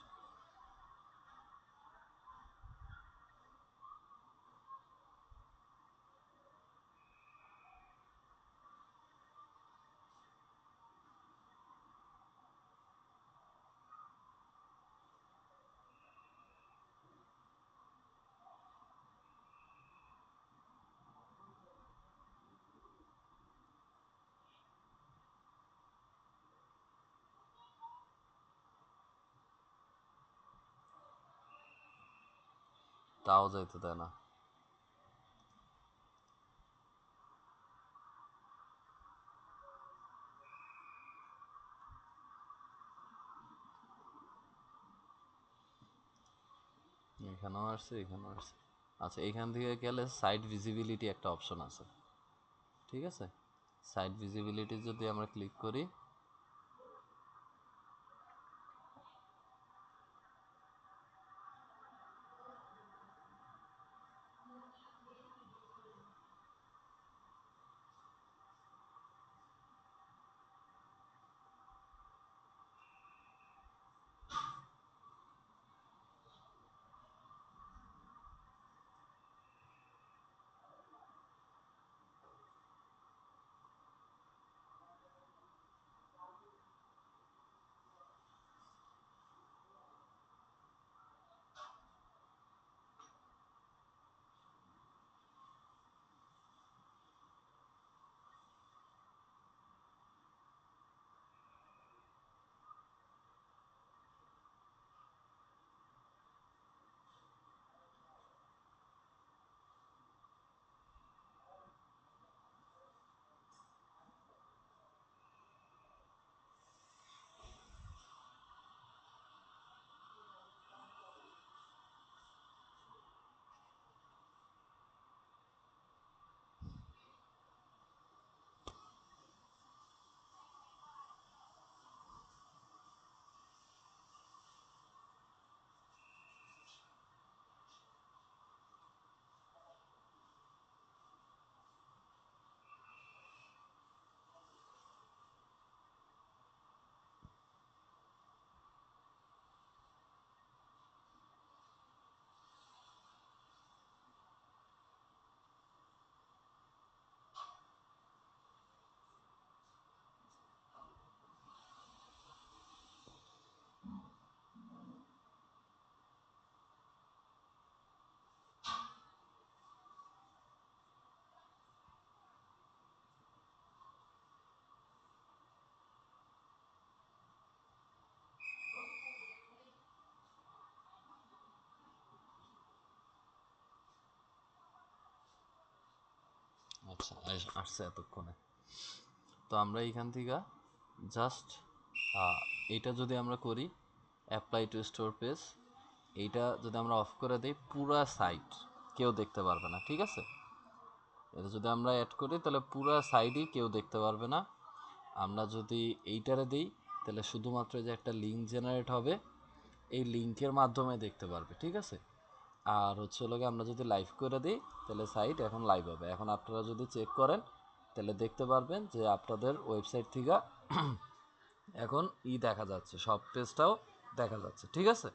তাও যাইতে দেয় না। এখানেও আসছে, এখানেও আসছে। আচ্ছা, এখান থেকে গেলে সাইট ভিজিবিলিটি একটা অপশন আছে, ঠিক আছে? সাইট ভিজিবিলিটি যদি আমরা ক্লিক করি, আচ্ছা আসছে এতক্ষণে। তো আমরা এইখান থেকে জাস্ট এইটা যদি আমরা করি, অ্যাপ্লাই টু স্টোর পেজ, এইটা যদি আমরা অফ করে দিই, পুরা সাইট কেউ দেখতে পারবে না, ঠিক আছে? এটা যদি আমরা অ্যাড করি তাহলে পুরা সাইটই কেউ দেখতে পারবে না। আমরা যদি এইটারে দিই তাহলে শুধুমাত্র যে একটা লিঙ্ক জেনারেট হবে, এই লিঙ্কের মাধ্যমে দেখতে পারবে, ঠিক আছে? আর হচ্ছে লোকে আমরা যদি লাইভ করে দিই তাহলে সাইট এখন লাইভ হবে। এখন আপনারা যদি চেক করেন তাহলে দেখতে পারবেন যে আপনাদের ওয়েবসাইট থেকে এখন দেখা যাচ্ছে, সব পেজটাও দেখা যাচ্ছে, ঠিক আছে?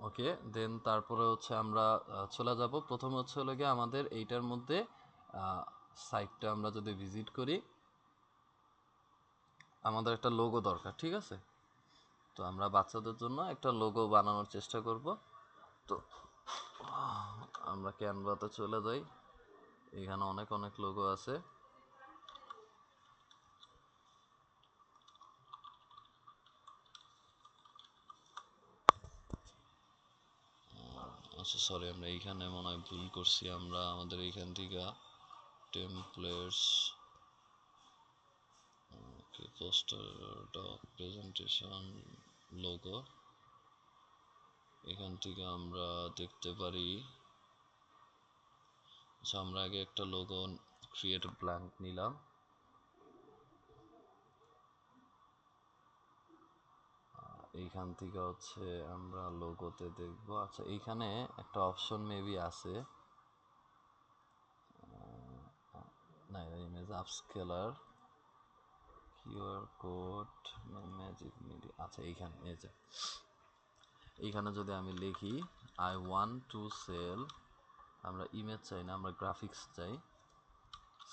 ওকে, দেন তারপরে হচ্ছে আমরা চলে যাব। প্রথমে হচ্ছে হলো গিয়ে আমাদের এইটার মধ্যে সাইটটা আমরা যদি ভিজিট করি, আমাদের একটা লোগো দরকার, ঠিক আছে? তো আমরা বাচ্চাদের জন্য একটা লোগো বানানোর চেষ্টা করব। তো আমরা ক্যানভাতে চলে যাই, এখানে অনেক অনেক লোগো আছে। আচ্ছা সরি, আমরা এইখানে মনে হয় ভুল করছি। আমরা আমাদের এইখান থেকে টেমপ্লেটস, ওকে, পোস্টার, ডক, প্রেজেন্টেশন, লোগো, এখান থেকে আমরা দেখতে পারি। আচ্ছা, আমরা আগে একটা লোগো ক্রিয়েট ব্ল্যাঙ্ক নিলাম। এইখান থেকে হচ্ছে আমরা লোগোতে দেখব। আচ্ছা, এইখানে একটা অপশন মেবি আছে, না, image upscaler, QR code, magic media. আচ্ছা, এইখানে এই যে এইখানে যদি আমি লিখি আই ওয়ান্ট টু সেল, আমরা ইমেজ চাই না, আমরা গ্রাফিক্স চাই,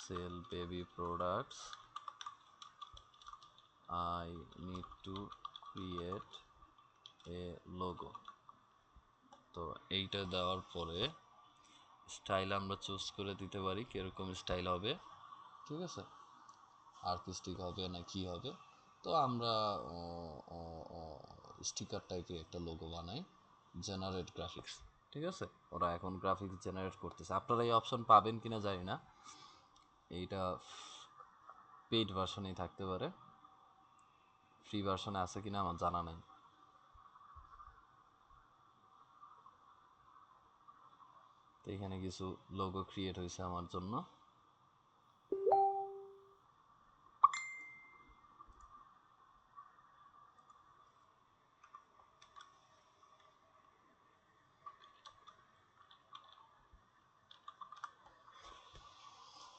sell baby products, I need to create a logo. তো এইটা দেওয়ার পরে স্টাইল আমরা চুজ করে দিতে পারি কিরকম স্টাইল হবে, ঠিক আছে? আর্টিস্টিক হবে না কি হবে। তো আমরা স্টিকার টাইপের একটা লোগো বানাই, জেনারেট গ্রাফিক্স, ঠিক আছে? ওরা এখন গ্রাফিক্স জেনারেট করতেছে, আপনারা এই অপশন পাবেন কিনা জানি না, এইটা পেইড ভার্সনেই থাকতে পারে, ফ্রি ভার্সনে আছে কিনা আমার জানা নেই। তো এখানে কিছু লোগো ক্রিয়েট হয়েছে আমার জন্য।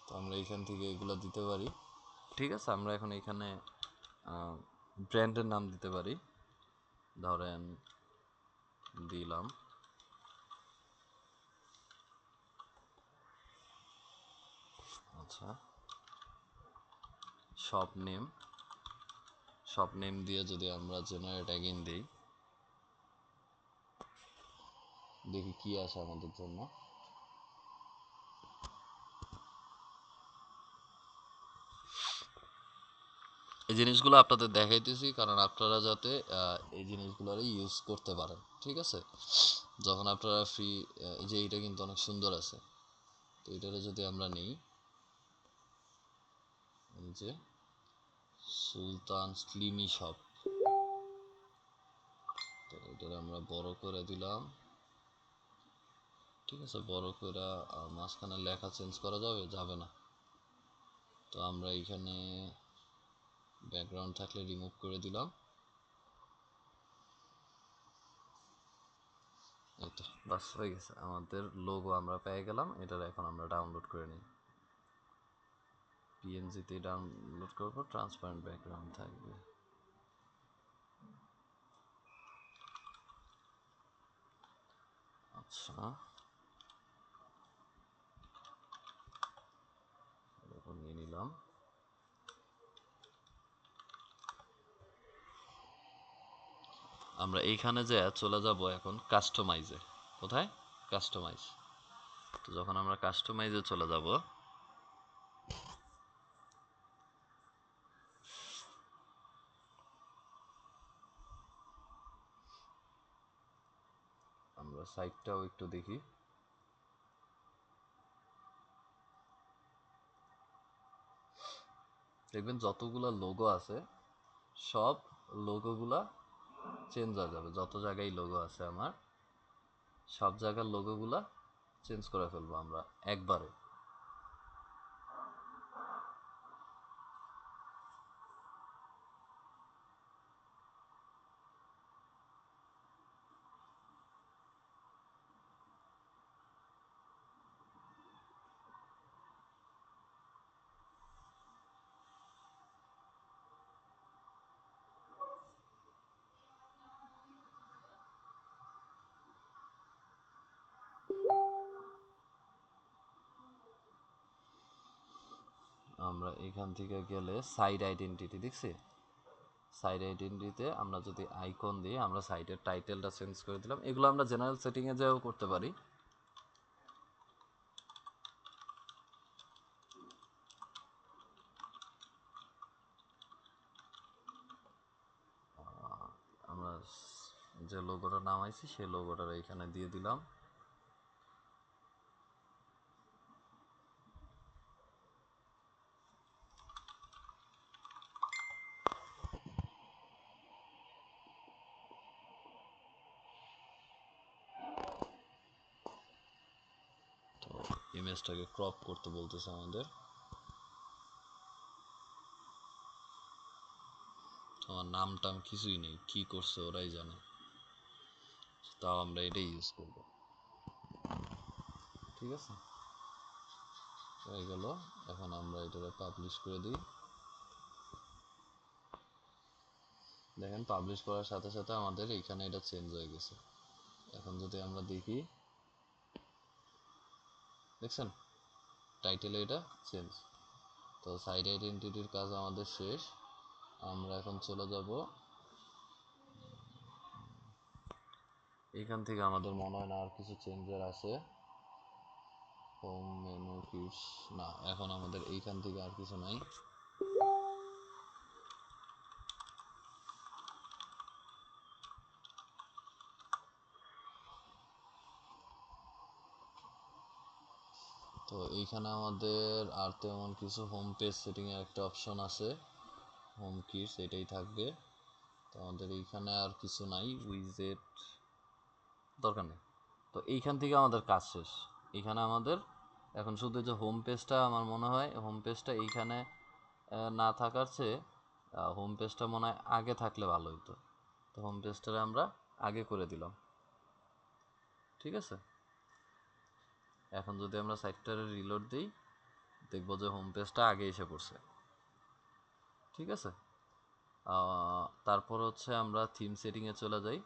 তো আমরা এখান থেকে এগুলো দিতে পারি, ঠিক আছে? আমরা এখন এখানে ব্র্যান্ডের নাম দিতে পারি, ধরেন দিলাম আচ্ছা শপ নেম। শপ নেম দিয়ে যদি আমরা জেনারেট অ্যাগেইন দিই, দেখি কি আসে আমাদের জন্য। এই জিনিসগুলো আপনাদের দেখাইতেছি কারণ আপনারা যাতে এই জিনিসগুলোর ইউজ করতে পারেন, ঠিক আছে? যখন আপনারা ফ্রি, যে এইটা কিন্তু অনেক সুন্দর আছে, তো এটারে যদি আমরা নিই, এই যে সুলতান স্লিমি শপ, তো এটারে আমরা বড় করে দিলাম, ঠিক আছে? বড় করে মাঝখানে লেখা চেঞ্জ করা যাবে? যাবে না। তো আমরা এখানে ব্যাকগ্রাউন্ড থাকলে রিমুভ করে দিলাম। এই তো বাস হয়ে গেছে, আমাদের লোগো আমরা পেয়ে গেলাম। এটার এখন আমরা ডাউনলোড করে নিই, পিএনজিতে ডাউনলোড করবো, ট্রান্সপারেন্ট ব্যাকগ্রাউন্ড থাকবে। আচ্ছা, এখন নিয়ে নিলাম। আমরা এইখানে যে চলে যাব এখন কাস্টমাইজে। কোথায়? কাস্টমাইজ। তো যখন আমরা কাস্টমাইজে চলে যাব, আমরা সাইটটাও একটু দেখি। দেখবেন যতগুলা লোগো আছে সব লোগোগুলা চেঞ্জ হয়ে যাবে। যত জায়গায় লোগো আছে আমার, সব জায়গার লোগোগুলা চেঞ্জ করে ফেলবো আমরা একবারে। আমরা এখান থেকে গেলে সাইড আইডেন্টিটি দেখছি, সাইড আইডেন্টিটিতে আমরা যদি আইকন দিই, আমরা সাইটের টাইটেলটা চেঞ্জ করে দিলাম। এগুলো আমরা জেনারেল সেটিংয়ে যাও করতে পারি। আমরা যে লোগোটা নামাইছি সেই লোগোটা এখানে দিয়ে দিলাম। তো ইমেজটাকে ক্রপ করতে বলতেছে আমাদের। আমার নাম টাম কিছুই নেই, কি করছে ওরাই জানে, তাও আমরা এটাই ইউজ করব। ঠিক আছে, হয়ে গেল। এখন আমরা এটা পাবলিশ করে দিই। দেখেন পাবলিশ করার সাথে সাথে আমাদের এখানে এটা চেঞ্জ হয়ে গেছে। এখন যদি আমরা দেখি, দেখছেন টাইটেলে এটা চেঞ্জ। তো সাইড আইডেন্টিটির কাজ আমাদের শেষ। আমরা এখন চলে যাব, এখান থেকে আমাদের মনে হয় না আর কিছু চেঞ্জের আছে। হোম মেনু কিটস, না এখন আমাদের এইখান থেকে আর কিছু নাই। তো এইখানে আমাদের আর তেমন কিছু, হোম পেজ সেটিং এর একটা অপশন আছে, হোম কিটস, এটাই থাকবে। তো আমাদের এইখানে আর কিছু নাই, উইজেট দরকার নেই। তো এইখান থেকে আমাদের কাজ শেষ। এখানে আমাদের এখন শুধু যে হোম পেজটা, আমার মনে হয় হোম পেজটা এইখানে না থাকার চেয়ে হোম পেজটা মনে হয় আগে থাকলে ভালো হতো। তো হোম পেজটা আমরা আগে করে দিলাম। ঠিক আছে, এখন যদি আমরা সাইটটারে রিলোড দিই, দেখবো যে হোম পেজটা আগে এসে পড়ছে। ঠিক আছে, তারপর হচ্ছে আমরা থিম সেটিংয়ে চলে যাই।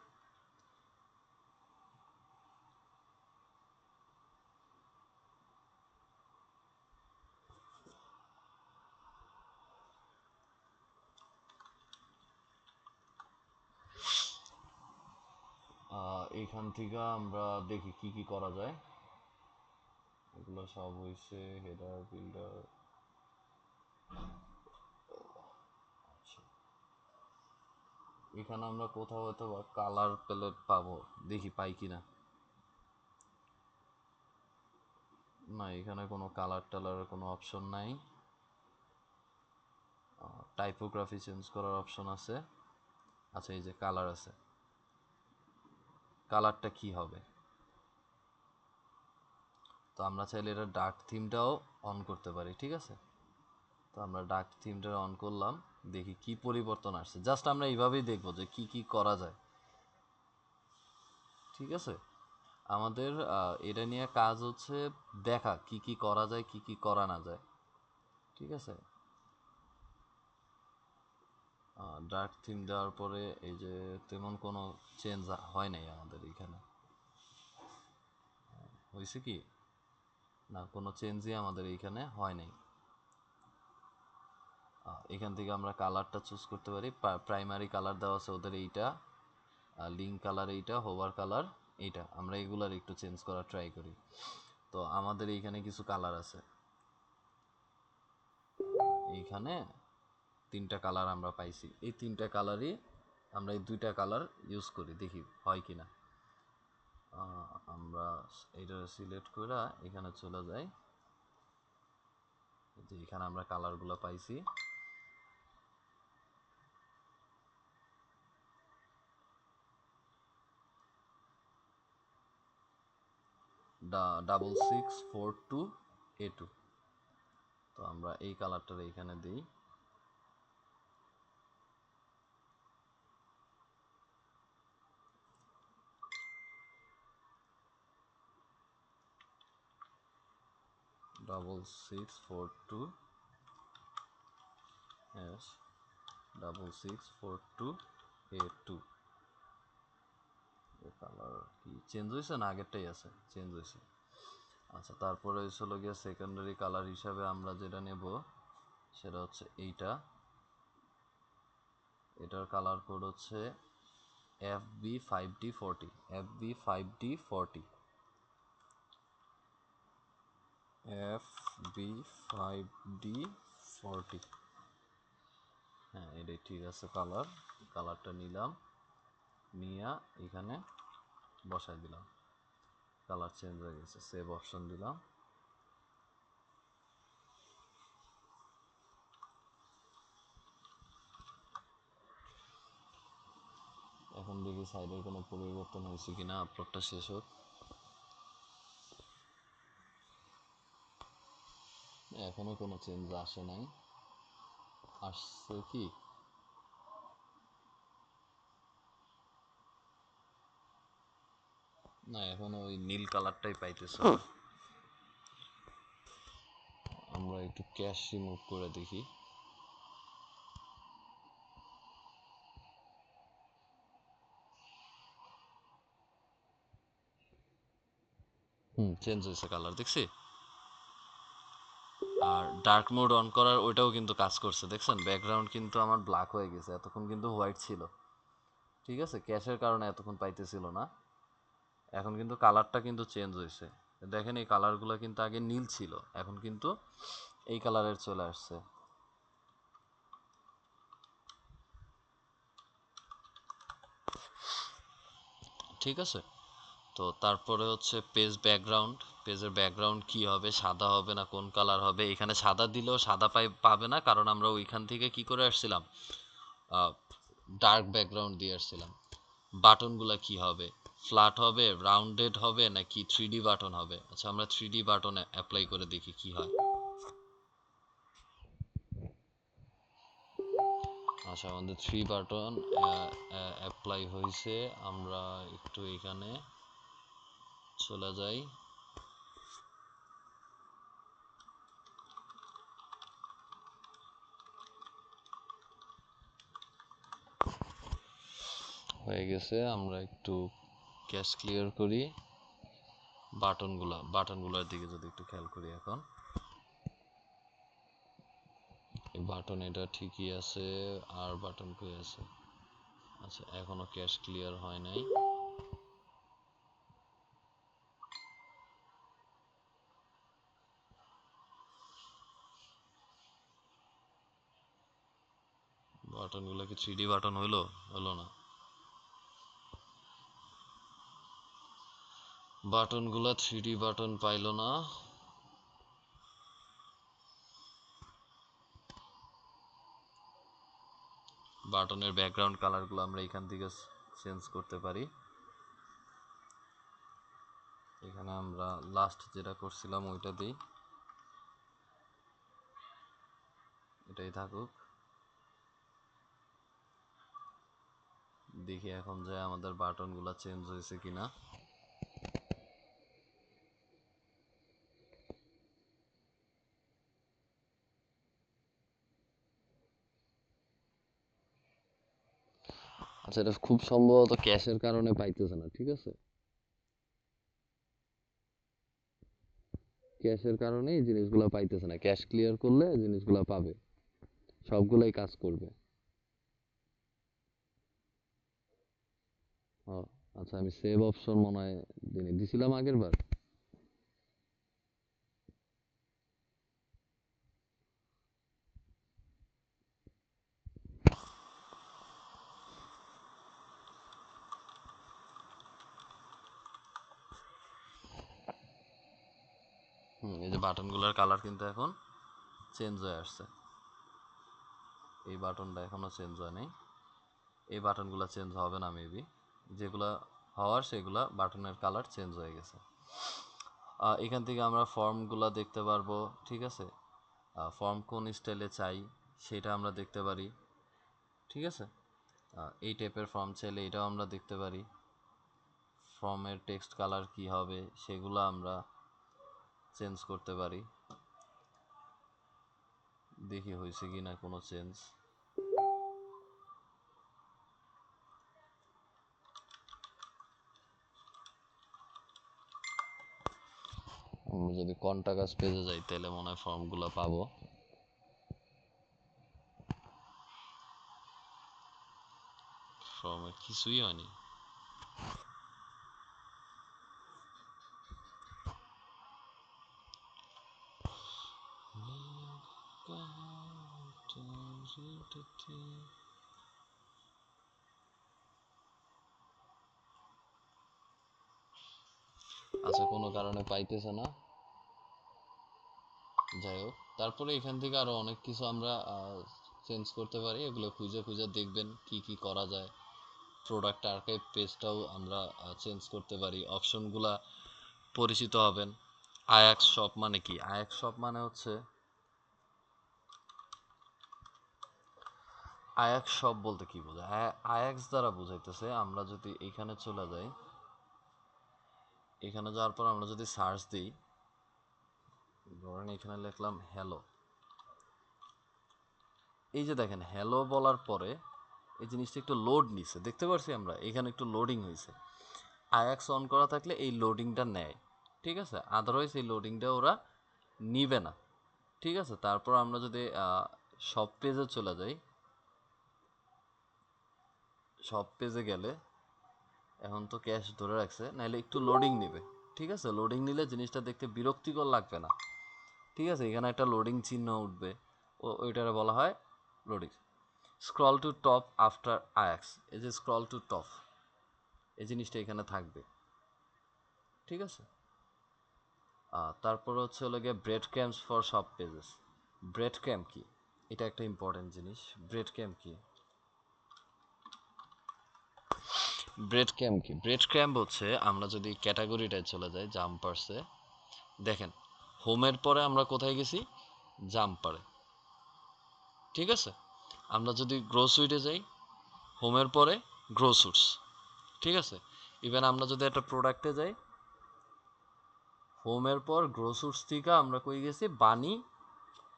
এইখান থেকে আমরা দেখি কি কি করা যায়। এগুলো সব হয়েছে হেডার বিল্ডার। এখানে আমরা কোথাও হয়তো কালার প্যালেট পাবো, দেখি পাই কিনা। না, এখানে কোনো কালার টালারের কোনো অপশন নাই। টাইপোগ্রাফি চেঞ্জ করার অপশন আছে। আচ্ছা, এই যে কালার আছে, কালারটা কি হবে? তো আমরা চাইলে এটা ডার্ক থিমটাও অন করতে পারি। ঠিক আছে, তো আমরা ডার্ক থিমটা অন করলাম, দেখি কি পরিবর্তন আসছে। জাস্ট আমরা এইভাবেই দেখবো যে কি কি করা যায়। ঠিক আছে, আমাদের এটা নিয়ে কাজ হচ্ছে দেখা কি কি করা যায়, কি কি করা না যায়। ঠিক আছে, ডার্ক থিম দেওয়ার পরে এই যে তেমন কোনো চেঞ্জ হয় নাই আমাদের এখানে। হয়েছে কি না, কোনো চেঞ্জই আমাদের এইখানে হয় নাই। এখান থেকে আমরা কালারটা চুজ করতে পারি। প্রাইমারি কালার দেওয়া আছে ওদের এইটা, লিঙ্ক কালার এইটা, হোভার কালার এইটা। আমরা এগুলার একটু চেঞ্জ করার ট্রাই করি। তো আমাদের এইখানে কিছু কালার আছে, এইখানে 3টা কালার আমরা পাইছি। এই 3টা কালারই আমরা এই 2টা কালার ইউজ করি, দেখি হয় কিনা। আমরা এইটা সিলেক্ট করে এখানে চলে যাই, যে এখানে আমরা কালারগুলো পাইছি। $6642A2। তো আমরা এই কালারটা এইখানে দিই। $6642A2। কালার কি চেঞ্জ হয়েছে না আগেরটাই আছে? চেঞ্জ হয়েছে। আচ্ছা, তারপরে হলো গিয়ে সেকেন্ডারি কালার হিসাবে আমরা যেটা নেব সেটা হচ্ছে এইটা, এটার কালার কোড হচ্ছে FB5D40, FB5D40, FB5D40। হ্যাঁ এটাই ঠিক আছে। কালারটা নিলাম, নিয়ে এখানে বসাই দিলাম, কালার চেঞ্জ হয়ে গেছে। সেভ অপশন দিলাম, এখন দেখি সাইডের কোনো পরিবর্তন হয়েছে কিনা। আপলোডটা শেষ হোক। এখনো কোনো চেঞ্জ আসে নাই। আসছে কি? না, এখনো ওই নীল কালারটাই পাইতেছে। আমরা একটু ক্যাশ রিমুভ করে দেখি। চেঞ্জ হয়েছে কালার, দেখছি। আর ডার্ক মোড অন করার ওইটাও কিন্তু কাজ করছে, দেখছেন? ব্যাকগ্রাউন্ড কিন্তু আমার ব্ল্যাক হয়ে গেছে, এতক্ষণ কিন্তু হোয়াইট ছিল। ঠিক আছে, ক্যাশের কারণে এতক্ষণ পাইতেছিল না, এখন কিন্তু কালারটা কিন্তু চেঞ্জ হয়েছে। দেখেন এই কালারগুলো কিন্তু আগে নীল ছিল, এখন কিন্তু এই কালারের চলে আসছে। ঠিক আছে, তো তারপরে হচ্ছে পেজের ব্যাকগ্রাউন্ড কি হবে, সাদা হবে না কোন কালার হবে? এখানে সাদা দিলেও সাদা পাবে না, কারণ আমরা ওইখান থেকে কি করে আসছিলাম, ডার্ক ব্যাকগ্রাউন্ড দিয়ে আসছিলাম। বাটনগুলো কি হবে, ফ্ল্যাট হবে, রাউন্ডেড হবে, নাকি 3D বাটন হবে? আচ্ছা আমরা 3D বাটনে অ্যাপ্লাই করে দেখি কি হয়। আচ্ছা আমাদের 3 বাটন অ্যাপ্লাই হয়েছে। আমরা একটু এখানে চলে যাই। হয়ে গেছে, আমরা একটু ক্যাশ ক্লিয়ার করি। বাটনগুলোর দিকে যদি একটু খেয়াল করি, এখন এই বাটন এটা ঠিকই আছে, আর বাটন কই আছে? আচ্ছা এখনো ক্যাশ ক্লিয়ার হয় নাই। বাটনগুলো কি 3D বাটন হলো না। বাটনগুলো 3D বাটন পাইলো না। বাটনের ব্যাকগ্রাউন্ড কালারগুলো আমরা এখান থেকে চেঞ্জ করতে পারি। এখানে আমরা লাস্ট যেটা করছিলাম ওইটা দিই, এটাই থাকুক। দেখি এখন যে আমাদের বাটনগুলো চেঞ্জ হয়েছে কিনা। আচ্ছা এটা খুব সম্ভবত ক্যাশের কারণে পাইতেছে না। ঠিক আছে, ক্যাশের কারণে এই জিনিসগুলো পাইতেছে না। ক্যাশ ক্লিয়ার করলে জিনিসগুলো পাবে, সবগুলাই কাজ করবে। ও আচ্ছা, আমি সেভ অপশন মনে হয় দিছিলাম আগের বার। এই যে বাটনগুলোর কালার কিন্তু এখন চেঞ্জ হয়ে আসছে। এই বাটনটা এখনো চেঞ্জ হয় নাই, এই বাটনগুলো চেঞ্জ হবে না মেবি। যেগুলা হওয়ার সেগুলা বাটনের কালার চেঞ্জ হয়ে গেছে। এখান থেকে আমরা ফর্মগুলা দেখতে পারবো। ঠিক আছে, ফর্ম কোন স্টাইলে চাই সেটা আমরা দেখতে পারি। ঠিক আছে, এই টাইপের ফর্ম চাইলে এটাও আমরা দেখতে পারি। ফর্মের টেক্সট কালার কি হবে সেগুলো আমরা চেঞ্জ করতে পারি। দেখি হয়েছে কি না কোনো চেঞ্জ। আমরা যদি কন্টাক্ট পেজে যাই তাহলে মনে হয় ফর্মগুলো পাবো। কিছুই হয়নি। আচ্ছা, কোনো কারণে পাইতেছে না, যাই হোক। তারপরে এখান থেকে আরো অনেক কিছু আমরা চেঞ্জ করতে পারি, এগুলো খুঁজে খুঁজে দেখবেন কি কি করা যায়। প্রোডাক্ট আর্কাইভ পেজটাও আমরা চেঞ্জ করতে পারি, অপশনগুলা পরিচিত হবেন। আয়াক্স শপ মানে কি? আয়াক্স শপ মানে হচ্ছে, আয়াক্স শপ বলতে কি বোঝায়? আয়াক্স দ্বারা বোঝাইতেছে, আমরা যদি এখানে চলে যাই, এখানে যাওয়ার পর আমরা যদি সার্চ দিই, ধরেন এখানে লিখলাম হ্যালো, এই যে দেখেন হ্যালো বলার পরে এই জিনিসটা একটু লোড নিছে, দেখতে পাচ্ছি আমরা এখানে একটু লোডিং হয়েছে। আয়াক্স অন করা থাকলে এই লোডিংটা নেয়, ঠিক আছে, আদারওয়াইজ এই লোডিংটা ওরা নিবে না, ঠিক আছে। তারপর আমরা যদি সব পেজে চলে যাই, সব পেজে গেলে এখন তো ক্যাশ ধরে রাখছে, নাহলে একটু লোডিং নেবে, ঠিক আছে। লোডিং নিলে জিনিসটা দেখতে বিরক্তিকর লাগবে না, ঠিক আছে। এখানে একটা লোডিং চিহ্ন উঠবে, ওইটারে বলা হয় loading. Scroll to top after Ajax, এই যে স্ক্রল টু টপ এই জিনিসটা এখানে থাকবে, ঠিক আছে। তারপর হচ্ছে হলো গিয়ে ব্রেড ক্যাম্পস ফর সব পেজেস। ব্রেড ক্যাম্প কি? এটা একটা ইম্পর্টেন্ট জিনিস। ব্রেড ক্যাম্প কি? ব্রেড ক্যাম্প কি? ব্রেড ক্যাম্প হচ্ছে, আমরা যদি ক্যাটাগরিটায় চলে যাই, জাম্পার্সে দেখেন, হোমের পরে আমরা কোথায় গেছি? জাম্পারে, ঠিক আছে। আমরা যদি গ্রোসুইটে যাই, হোমের পরে গ্রোসুটস, ঠিক আছে। ইভেন আমরা যদি একটা প্রোডাক্টে যাই, হোমের পর গ্রোসুটস থেকে আমরা কই গেছি? বানি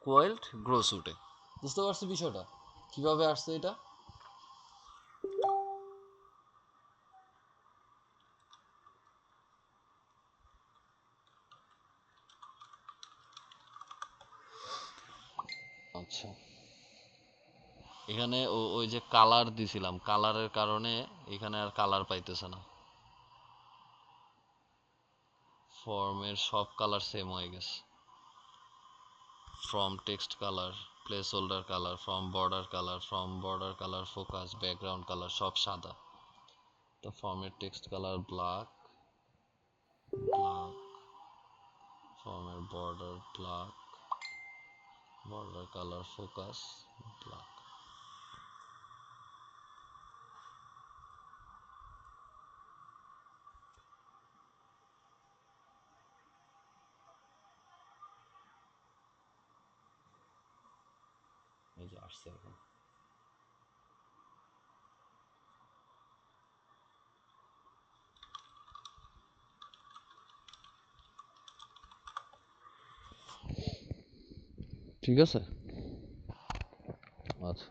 কোয়েল্ট গ্রোসুটে। বুঝতে পারছি বিষয়টা কিভাবে আসছে এটা? আচ্ছা, এখানে ওই যে কালার দিছিলাম, কালারের কারণে এখানে আর কালার পাইতেছে না, ফর্মের সব কালার সেম হয়ে গেছে। From text colour, place holder colour, from border colour, focus, background colour সব সাদা। তো ফর্মের টেক্সট কালার ব্ল্যাক, ব্ল্যাক, ফর্মের black, border colour focus black. এই যে আসছে এখন। ঠিক আছে, আচ্ছা।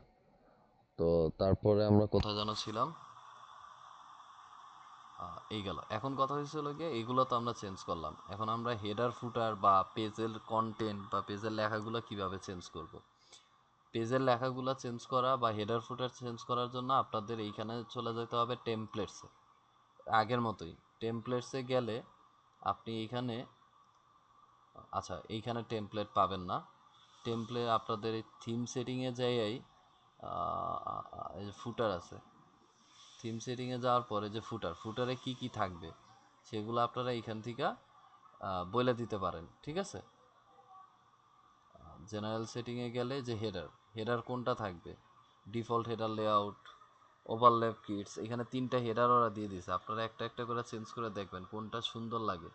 তো তারপরে আমরা কোথায় যেন ছিলাম? এই গেল। এখন কথা হয়েছিল গিয়ে, এগুলো তো আমরা চেঞ্জ করলাম, এখন আমরা হেডার ফুটার বা পেজের কন্টেন্ট বা পেজের লেখাগুলো কিভাবে চেঞ্জ করব। পেজের লেখাগুলো চেঞ্জ করা বা হেডার ফুটার চেঞ্জ করার জন্য আপনাদের এইখানে চলে যেতে হবে টেমপ্লেটসে। আগের মতোই টেমপ্লেটসে গেলে আপনি এইখানে, আচ্ছা এইখানে টেমপ্লেট পাবেন না, টেমপ্লেট আপনাদের এই থিম সেটিংয়ে যাই, এই যে ফুটার আছে, থিম সেটিংয়ে যাওয়ার পরে যে ফুটারে কি কি থাকবে সেগুলো আপনারা এইখান থেকে বলে দিতে পারেন, ঠিক আছে। জেনারেল সেটিংয়ে গেলে যে হেডার কোনটা থাকবে, default header, layout, overlap kits, এখানে 3টা হেডার ওরা দিয়ে দিয়েছে, আপনারা একটা একটা করে চেঞ্জ করে দেখবেন কোনটা সুন্দর লাগে,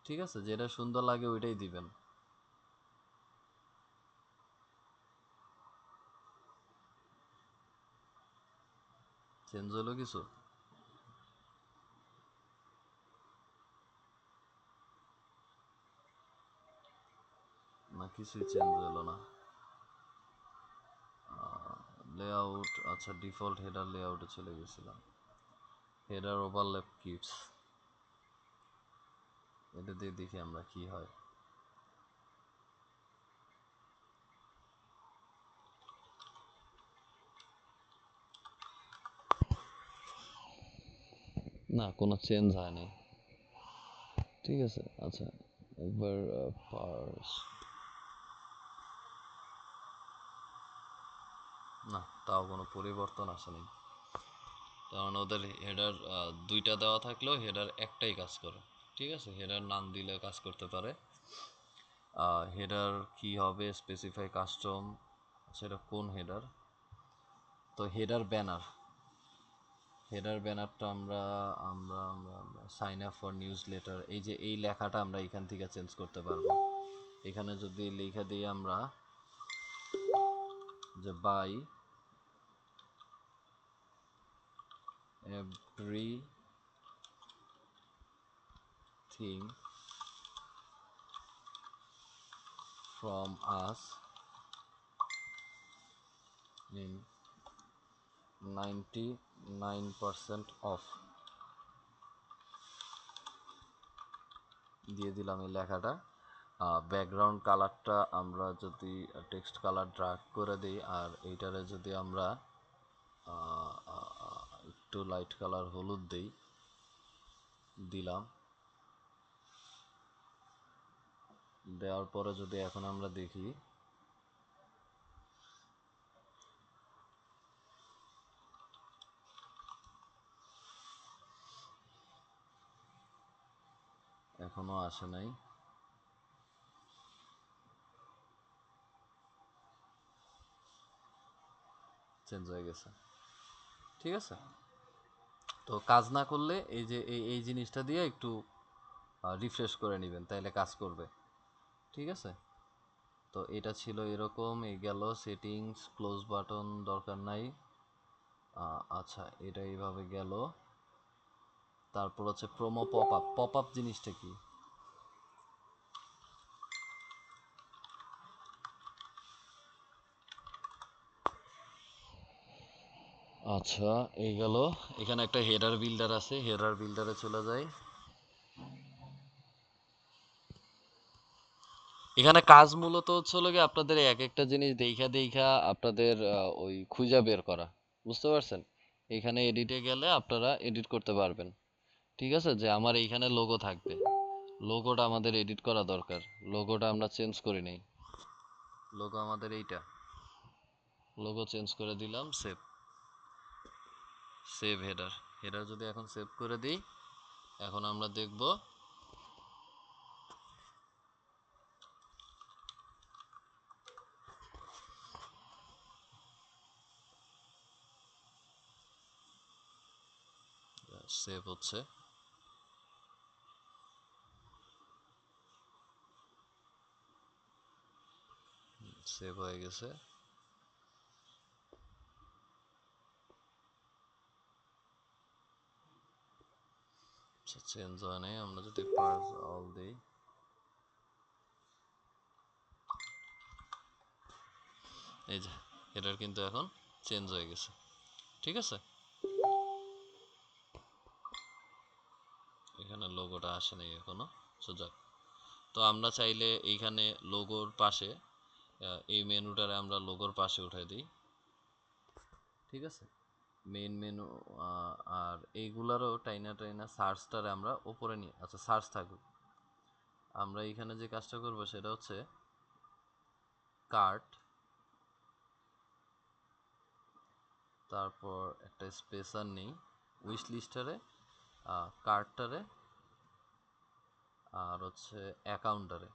ঠিক আছে। যেটা সুন্দর লাগে ওইটাই দিবেন। চেঞ্জ হলো কিছু? না, কিছুই চেঞ্জ হলো না। লেআউট, আচ্ছা ডিফল্ট হেডার লেআউটে চলে গেছিলাম। হেডার ওভারল্যাপ কিটস, এটা দিয়ে দেখি আমরা কি হয়। না, কোনো চেঞ্জ হয়নি। ঠিক আছে, আচ্ছা একবার পার্স, না তাও কোনো পরিবর্তন আসেনি। কারণ ওদের হেডার দুইটা দেওয়া থাকলেও হেডার একটাই কাজ করে। ঠিক আছে, হেডার নাম দিলে কাজ করতে পারে। হেডার কি হবে স্পেসিফাই কাস্টম, সেটা কোন হেডার? তো হেডার ব্যানার, হেডার ব্যানারটা আমরা আমরা আমরা sign up for newsletter, এই যে এই লেখাটা আমরা এখান থেকে চেঞ্জ করতে পারবো। এখানে যদি লেখা দিই আমরা যে buy everything from us in 99% off, দিয়ে দিলাম এই লেখাটা। ব্যাকগ্রাউন্ড কালারটা আমরা যদি টেক্সট কালার ড্রাগ করে দিই, আর এইটারে যদি আমরা একটু লাইট কালার হলুদ দিই, দিলাম। দেওয়ার পরে যদি এখন আমরা দেখি, এখনো আসে নাই। চেঞ্জ হয়ে গেছে। ঠিক আছে, তো কাজ না করলে এই যে এই জিনিসটা দিয়ে একটু রিফ্রেশ করে নেবেন, তাইলে কাজ করবে। ঠিক আছে, তো এটা ছিল এরকম, এই গেল সেটিংস, ক্লোজ বাটন দরকার নাই। আচ্ছা, এটা এইভাবে গেল। তারপর হচ্ছে promo pop up. Pop up জিনিসটা কি? আচ্ছা, এই গেল। এখানে একটা হেডার বিল্ডার আছে, হেডার বিল্ডারে চলে যাই। এখানে কাজ মূলত হচ্ছে হলো গিয়ে আপনাদের এক একটা জিনিস দেখা দেখা আপনাদের ওই খুঁজে বের করা, বুঝতে পারছেন? এখানে এডিটে গেলে আপনারা এডিট করতে পারবেন। ঠিক আছে, যে আমার এইখানে লোগো থাকবে, লোগোটা আমাদের এডিট করা দরকার। লোগোটা আমরা চেঞ্জ করে নেই, লোগো আমাদের এইটা, লোগো চেঞ্জ করে দিলাম। Save, save header. হেডার যদি এখন সেভ করে দিই, এখন আমরা দেখব সেভ হচ্ছে। সেভ হয়ে গেছে। চেঞ্জ হয় নাই। আমরা যদি পার্স অল দিই, এই যে হেডার কিন্তু এখন চেঞ্জ হয়ে গেছে। ঠিক আছে, এখানে লোগোটা আসে নাই এখনো। সোজা, তো আমরা চাইলে এইখানে লোগোর পাশে এই মেনুটারে আমরা লোগোর পাশে উঠাই দিই। ঠিক আছে, মেইন মেনু। আর এইগুলারও টাইনা টাইনা সার্চটারে আমরা উপরে নিয়ে, আচ্ছা সার্চ থাকুক। আমরা এইখানে যে কাজটা করব সেটা হচ্ছে কার্ট, তারপর একটা স্পেসার নেই উইশ লিস্টারে, কার্টটারে, আর হচ্ছে অ্যাকাউন্টারে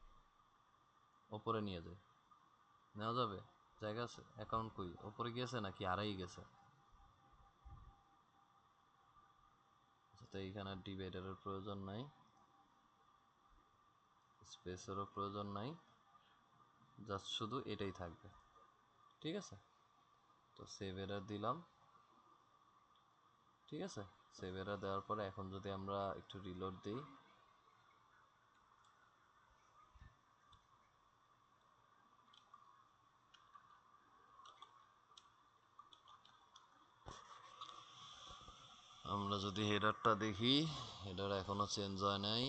ওপরে নিয়ে যায়। নেওয়া যাবে? জায়গা আছে? অ্যাকাউন্ট কই, ওপরে গেছে নাকি আড়াই গেছে? তো এইখানে ডিভাইডারের প্রয়োজন নাই, স্পেসেরও প্রয়োজন নাই, জাস্ট শুধু এটাই থাকবে। ঠিক আছে, তো সেভ এরার দিলাম। ঠিক আছে, সেভ এরার দেওয়ার পরে এখন যদি আমরা একটু রিলোড দিই, আমরা যদি হেডারটা দেখি, হেডার এখনো চেঞ্জ হয় নাই।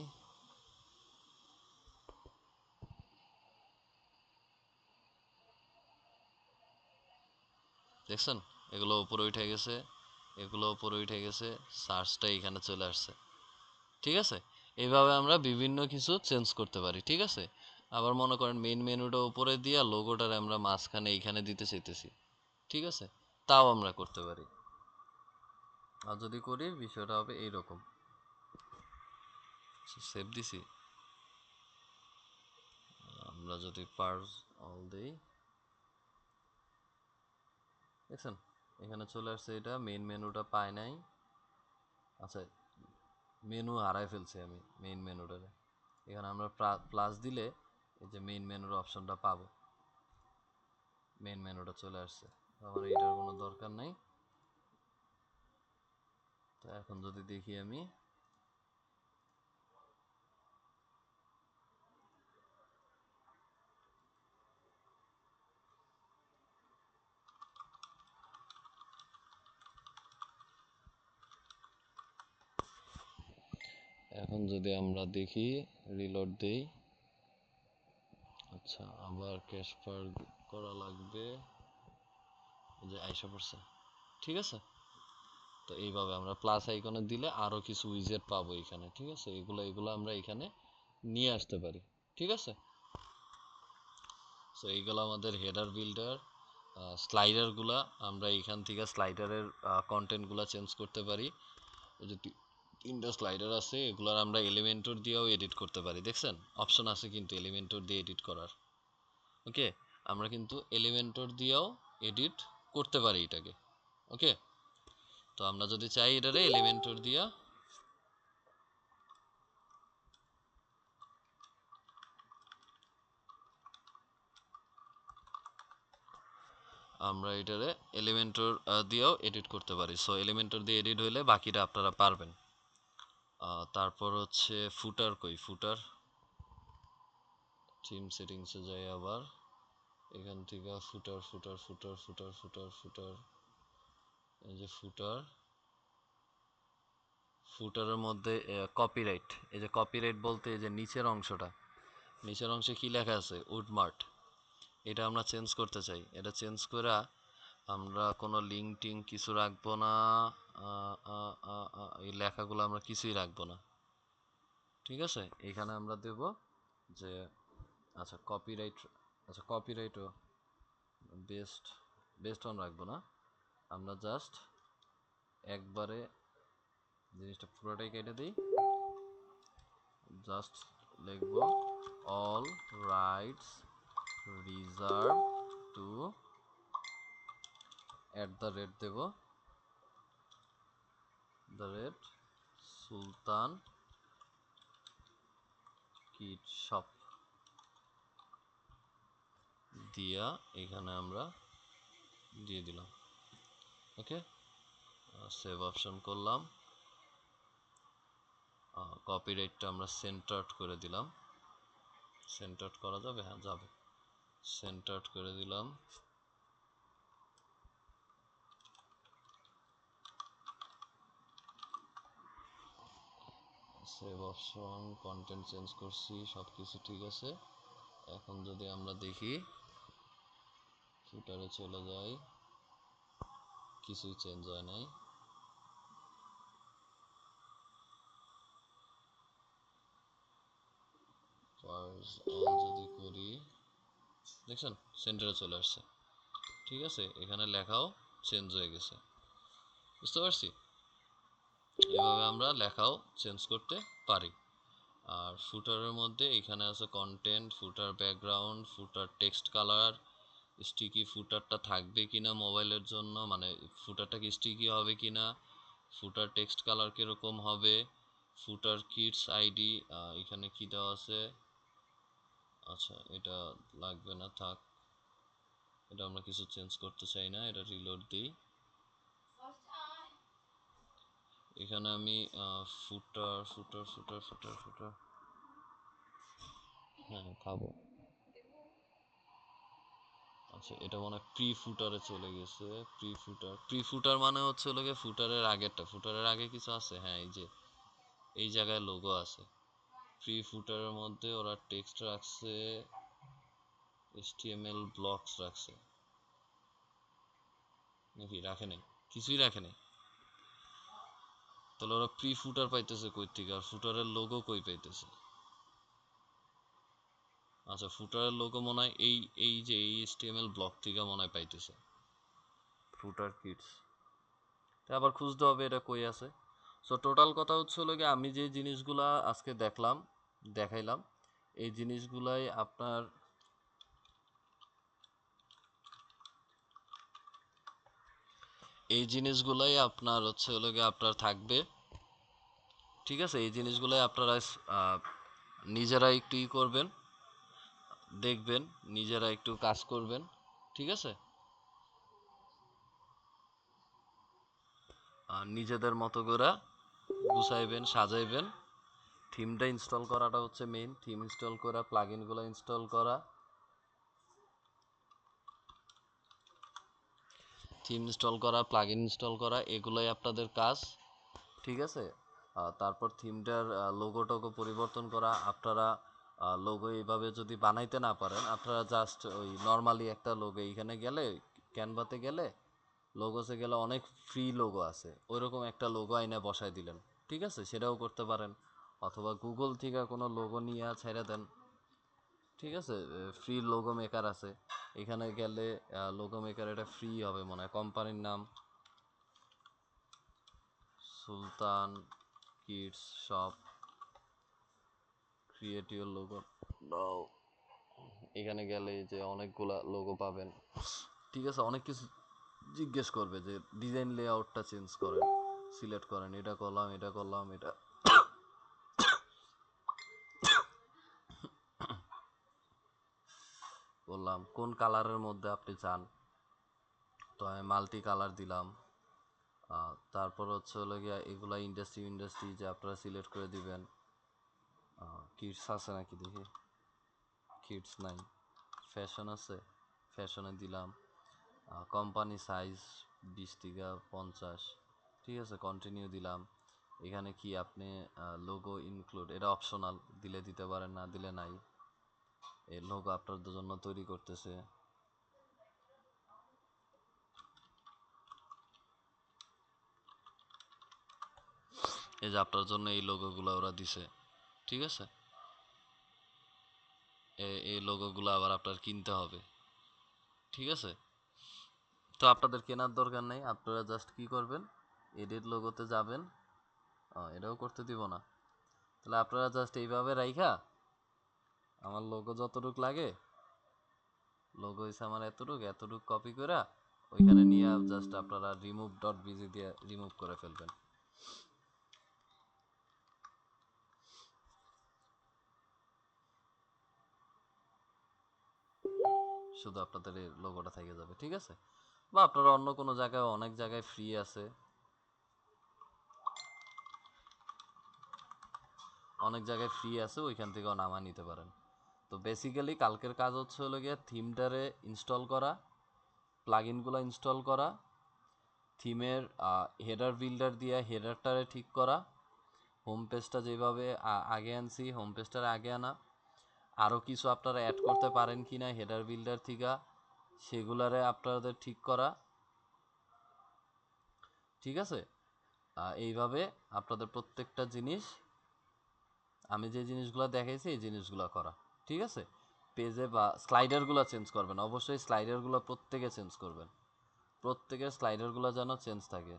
দেখছেন, এগুলো উপরে উঠে গেছে, এগুলো উপরে উঠে গেছে, সার্চটা এখানে চলে আসছে। ঠিক আছে, এইভাবে আমরা বিভিন্ন কিছু চেঞ্জ করতে পারি। ঠিক আছে, আবার মনে করেন মেইন মেনুটা উপরে দিয়া লোগোটার আমরা মাঝখানে এইখানে দিতে চাইতেছি, ঠিক আছে, তাও আমরা করতে পারি। আর যদি করি বিষয়টা হবে এইরকম। সেভ দিছি, আমরা যদি পার্স অল দেই, দেখছেন এখানে চলে আসছে, এটা মেইন মেনুটা পায় নাই। আচ্ছা, মেনু হারাই ফেলছি আমি মেইন মেনুটারে। এখানে আমরা প্লাস দিলে এই যে মেইন মেনুর অপশনটা পাবো, মেইন মেনুটা চলে আসছে। আমার এইটার কোনো দরকার নাই। তো এখন যদি দেখি আমি, এখন যদি আমরা দেখি রিলোড দেই, আচ্ছা আবার ক্যাশ পার করা লাগবে, এই যে আইসা পড়ছে। ঠিক আছে, তো এইভাবে আমরা প্লাস আইকনে দিলে আরো কিছু উইজেট পাবো এখানে। ঠিক আছে, এগুলো আমরা এখানে নিয়ে আসতে পারি। ঠিক আছে, সো এইগুলো আমাদের হেডার বিল্ডার। স্লাইডারগুলা আমরা এইখান থেকে স্লাইডারের কন্টেন্টগুলো চেঞ্জ করতে পারি। এই যে তিনটা স্লাইডার আছে, এগুলার আমরা এলিমেন্টর দিয়েও এডিট করতে পারি। দেখছেন অপশন আছে কিন্তু এলিমেন্টর দিয়ে এডিট করার। ওকে, আমরা কিন্তু এলিমেন্টর দিয়েও এডিট করতে পারি এটাকে। ওকে, তো আমরা যদি চাই এটারে এলিমেন্টর দিয়া, আমরা এটারে এলিমেন্টর দিয়েও এডিট করতে পারি। সো এলিমেন্টর দিয়ে এডিট হইলে বাকিটা আপনারা পারবেন। তারপর হচ্ছে ফুটার, কই ফুটার, থিম সেটিংসে যাই আবার, এখান থেকে ফুটার ফুটার ফুটার ফুটার ফুটার ফুটার, এই যে ফুটার, ফুটারের মধ্যে কপিরাইট, এই যে কপিরাইট বলতে এই যে নিচের অংশটা, নিচের অংশে কি লেখা আছে উডমার্ট, এটা আমরা চেঞ্জ করতে চাই। এটা চেঞ্জ করে আমরা কোনো লিঙ্ক টিঙ্ক কিছু রাখবো না, এই লেখাগুলো আমরা কিছুই রাখবো না। ঠিক আছে, এখানে আমরা দেব যে আচ্ছা কপিরাইট, আচ্ছা কপিরাইটও বেস্ট অন রাখবো না, আমরা জাস্ট একবারে জিনিসটা পুরোটাই কেটে দিই, জাস্ট লিখব অল রাইটস রিজার্ভ টু @ দেব সুলতান কিড শপ দিয়া এখানে আমরা দিয়ে দিলাম। ওকে, সেভ অপশন করলাম, কপিরাইটটা আমরা সেন্টার্ড করে দিলাম। সেন্টার্ড করা যাবে? হ্যাঁ যাবে, সেন্টার্ড করে দিলাম। সেভ অপশন, কন্টেন্ট চেঞ্জ করছি, সব কিছু ঠিক আছে। এখন যদি আমরা দেখি ফুটারে চলে যাই, কিছুই চেঞ্জ হয় নাই। পার্স অল যদি করি, দেখছেন সেন্টারে চলে আসছে। ঠিক আছে, এখানে লেখাও চেঞ্জ হয়ে গেছে, বুঝতে পারছি। এভাবে আমরা লেখাও চেঞ্জ করতে পারি। আর ফুটারের মধ্যে এখানে আছে কন্টেন্ট, ফুটার ব্যাকগ্রাউন্ড, ফুটার টেক্সট কালার, স্টিকি ফুটারটা থাকবে কিনা মোবাইলের জন্য, মানে ফুটারটা কি স্টিকি হবে কিনা, ফুটার টেক্সট কালার কিরকম হবে, ফুটার কিডস আইডি, এখানে কি দেওয়া আছে, আচ্ছা এটা লাগবে না, থাক, এটা আমরা কিছু চেঞ্জ করতে চাই না, এটা রিলোড দিই। এখানে আমি ফুটার ফুটার ফুটার ফুটার ফুটার, হ্যাঁ খাবো, আচ্ছা এটা মনে হয় প্রি ফুটারে চলে গেছে। প্রি ফুটার মানে হচ্ছে লোকে ফুটারের আগেরটা, ফুটারের আগে কিছু আছে, হ্যাঁ এই যে এই জায়গায় লোগো আছে। প্রি ফুটারের মধ্যে ওরা টেক্সট রাখছে, HTML ব্লকস রাখছে, নাকি রাখে নাই, কিছুই রাখে নাই। তাহলে ওরা প্রি ফুটার পাইতেছে কই থেকে, আর ফুটারের লোগো কই পাইতেছে? আচ্ছা, ফুটারের লোগো মনে হয় এই যে এই HTML ব্লক থেকে মনে হয় পাইতেছে, ফুটার কিটস। তা আবার খুঁজতে হবে এটা কই আছে। সো টোটাল কথা হচ্ছে হলো গিয়ে, আমি যে জিনিসগুলা আজকে দেখাইলাম, এই জিনিসগুলাই আপনার হচ্ছে হলো গিয়ে আপনার থাকবে, ঠিক আছে? এই জিনিসগুলাই আপনারা নিজেরা একটু করবেন, দেখবেন, নিজেরা একটু কাজ করবেন, ঠিক আছে? আর নিজেদের মতো করে গুছাইবেন, সাজাইবেন। থিমটা ইনস্টল করাটা হচ্ছে মেইন। থিম ইনস্টল করা, প্লাগইনগুলো ইনস্টল করা, প্লাগইন ইনস্টল করা, এগুলোই আপনাদের কাজ, ঠিক আছে? তারপর থিমটার লোগো টোগো পরিবর্তন করা। আপনারা লোগো এইভাবে যদি বানাইতে না পারেন, আপনারা জাস্ট ওই নর্মালি একটা লোগো এইখানে গেলে, ক্যানভাতে গেলে, লোগোসে গেলে অনেক ফ্রি লোগো আছে, ওইরকম একটা লোগো আইনে বসায় দিলেন, ঠিক আছে? সেটাও করতে পারেন। অথবা গুগল থেকে কোনো লোগো নিয়ে ছেড়ে দেন, ঠিক আছে? ফ্রি লোগো মেকার আছে, এখানে গেলে লোগো মেকার এটা ফ্রি হবে মনে হয়। কোম্পানির নাম Sultan kids shop, create your logo now. এখানে গেলে যে অনেকগুলা লোগো পাবেন, ঠিক আছে? অনেক কিছু জিজ্ঞেস করবে যে ডিজাইন লেআউটটা চেঞ্জ করেন, সিলেক্ট করেন, এটা করলাম, এটা বললাম, কোন কালারের মধ্যে আপনি চান, তো আমি মাল্টি কালার দিলাম। তারপর হচ্ছে হলো গিয়া এগুলা ইন্ডাস্ট্রি যে আপনারা সিলেক্ট করে দিবেন। কিডস আছে নাকি দেখি, কিডস নাই, ফ্যাশন আছে, ফ্যাশনে দিলাম। কোম্পানি সাইজ 20 থেকে 50, ঠিক আছে? কন্টিনিউ দিলাম। এখানে কি আপনি লোগো ইনক্লুড, এটা অপশনাল, দিলে দিতে পারেন, না দিলে নাই। এই লোগো আপনাদের জন্য তৈরি করতেছে, এই যে আপনার জন্য এই লোগোগুলো ওরা দিছে, ঠিক আছে? এই লোগোগুলো আবার আপনার কিনতে হবে, ঠিক আছে? তো আপনাদের কেনার দরকার নেই, আপনারা জাস্ট কি করবেন, এডিট লোগোতে যাবেন। এটাও করতে দিব না, তাহলে আপনারা জাস্ট এইভাবে রাইখা, আমার লোগো যতটুক লাগে, লোগো হইছে আমার এতটুক কপি করে ওইখানে নিয়ে জাস্ট আপনারা remove.bg দিয়ে রিমুভ করে ফেলবেন। শুধু আপনাদের এই লোগোটা থেকে যাবে, ঠিক আছে? বা আপনারা অন্য কোনো জায়গায়, অনেক জায়গায় ফ্রি আছে, ওইখান থেকেও নামা নিতে পারেন। তো বেসিক্যালি কালকের কাজ হচ্ছে হলো গিয়ে থিমটারে ইনস্টল করা, প্লাগইনগুলো ইনস্টল করা, থিমের হেডার বিল্ডার দিয়ে হেডারটারে ঠিক করা, হোম পেজটা যেভাবে আগে আনছি হোম পেজটারে আগে আনা, আরও কিছু আপনারা অ্যাড করতে পারেন কি না হেডার বিল্ডার থেকে, সেগুলারে আপনাদের ঠিক করা, ঠিক আছে? এইভাবে আপনাদের প্রত্যেকটা জিনিস, আমি যে জিনিসগুলো দেখাইছি এই জিনিসগুলো করা, ঠিক আছে? পেজে বা স্লাইডারগুলো চেঞ্জ করবেন, অবশ্যই স্লাইডারগুলো প্রত্যেকে চেঞ্জ করবেন, প্রত্যেকের স্লাইডারগুলো যেন চেঞ্জ থাকে,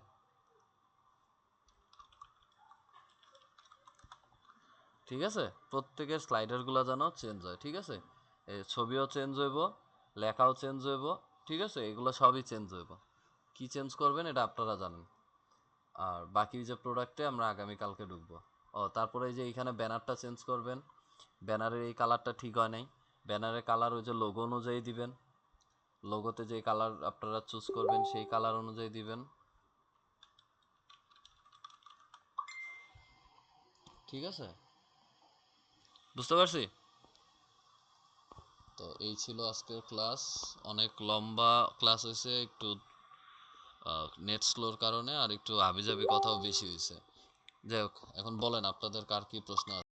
ঠিক আছে? প্রত্যেকের স্লাইডারগুলো যেন চেঞ্জ হয়, ঠিক আছে? ছবিও চেঞ্জ হইব, লেখাও চেঞ্জ হইব, ঠিক আছে? এগুলো সবই চেঞ্জ হইব। কি চেঞ্জ করবেন এটা আপনারা জানেন। আর বাকি যে প্রোডাক্টে আমরা আগামীকালকে ঢুকবো। তারপরে এই যে এইখানে ব্যানারটা চেঞ্জ করবেন, ব্যানারের এই কালারটা ঠিক হয় নাই, ব্যানারের কালার ওই যে লোগো অনুযায়ী দিবেন, লোগোতে যে কালার আপনারা চুজ করবেন সেই কালার অনুযায়ী দিবেন, ঠিক আছে? বুঝতে পারছি? তো এই ছিল আজকের ক্লাস, অনেক লম্বা ক্লাস হয়েছে, একটু নেট স্লোর কারণে আর একটু হাবিজাবি কথাও বেশি হয়েছে। যাই হোক, এখন বলেন আপনাদের কার কি প্রশ্ন আছে?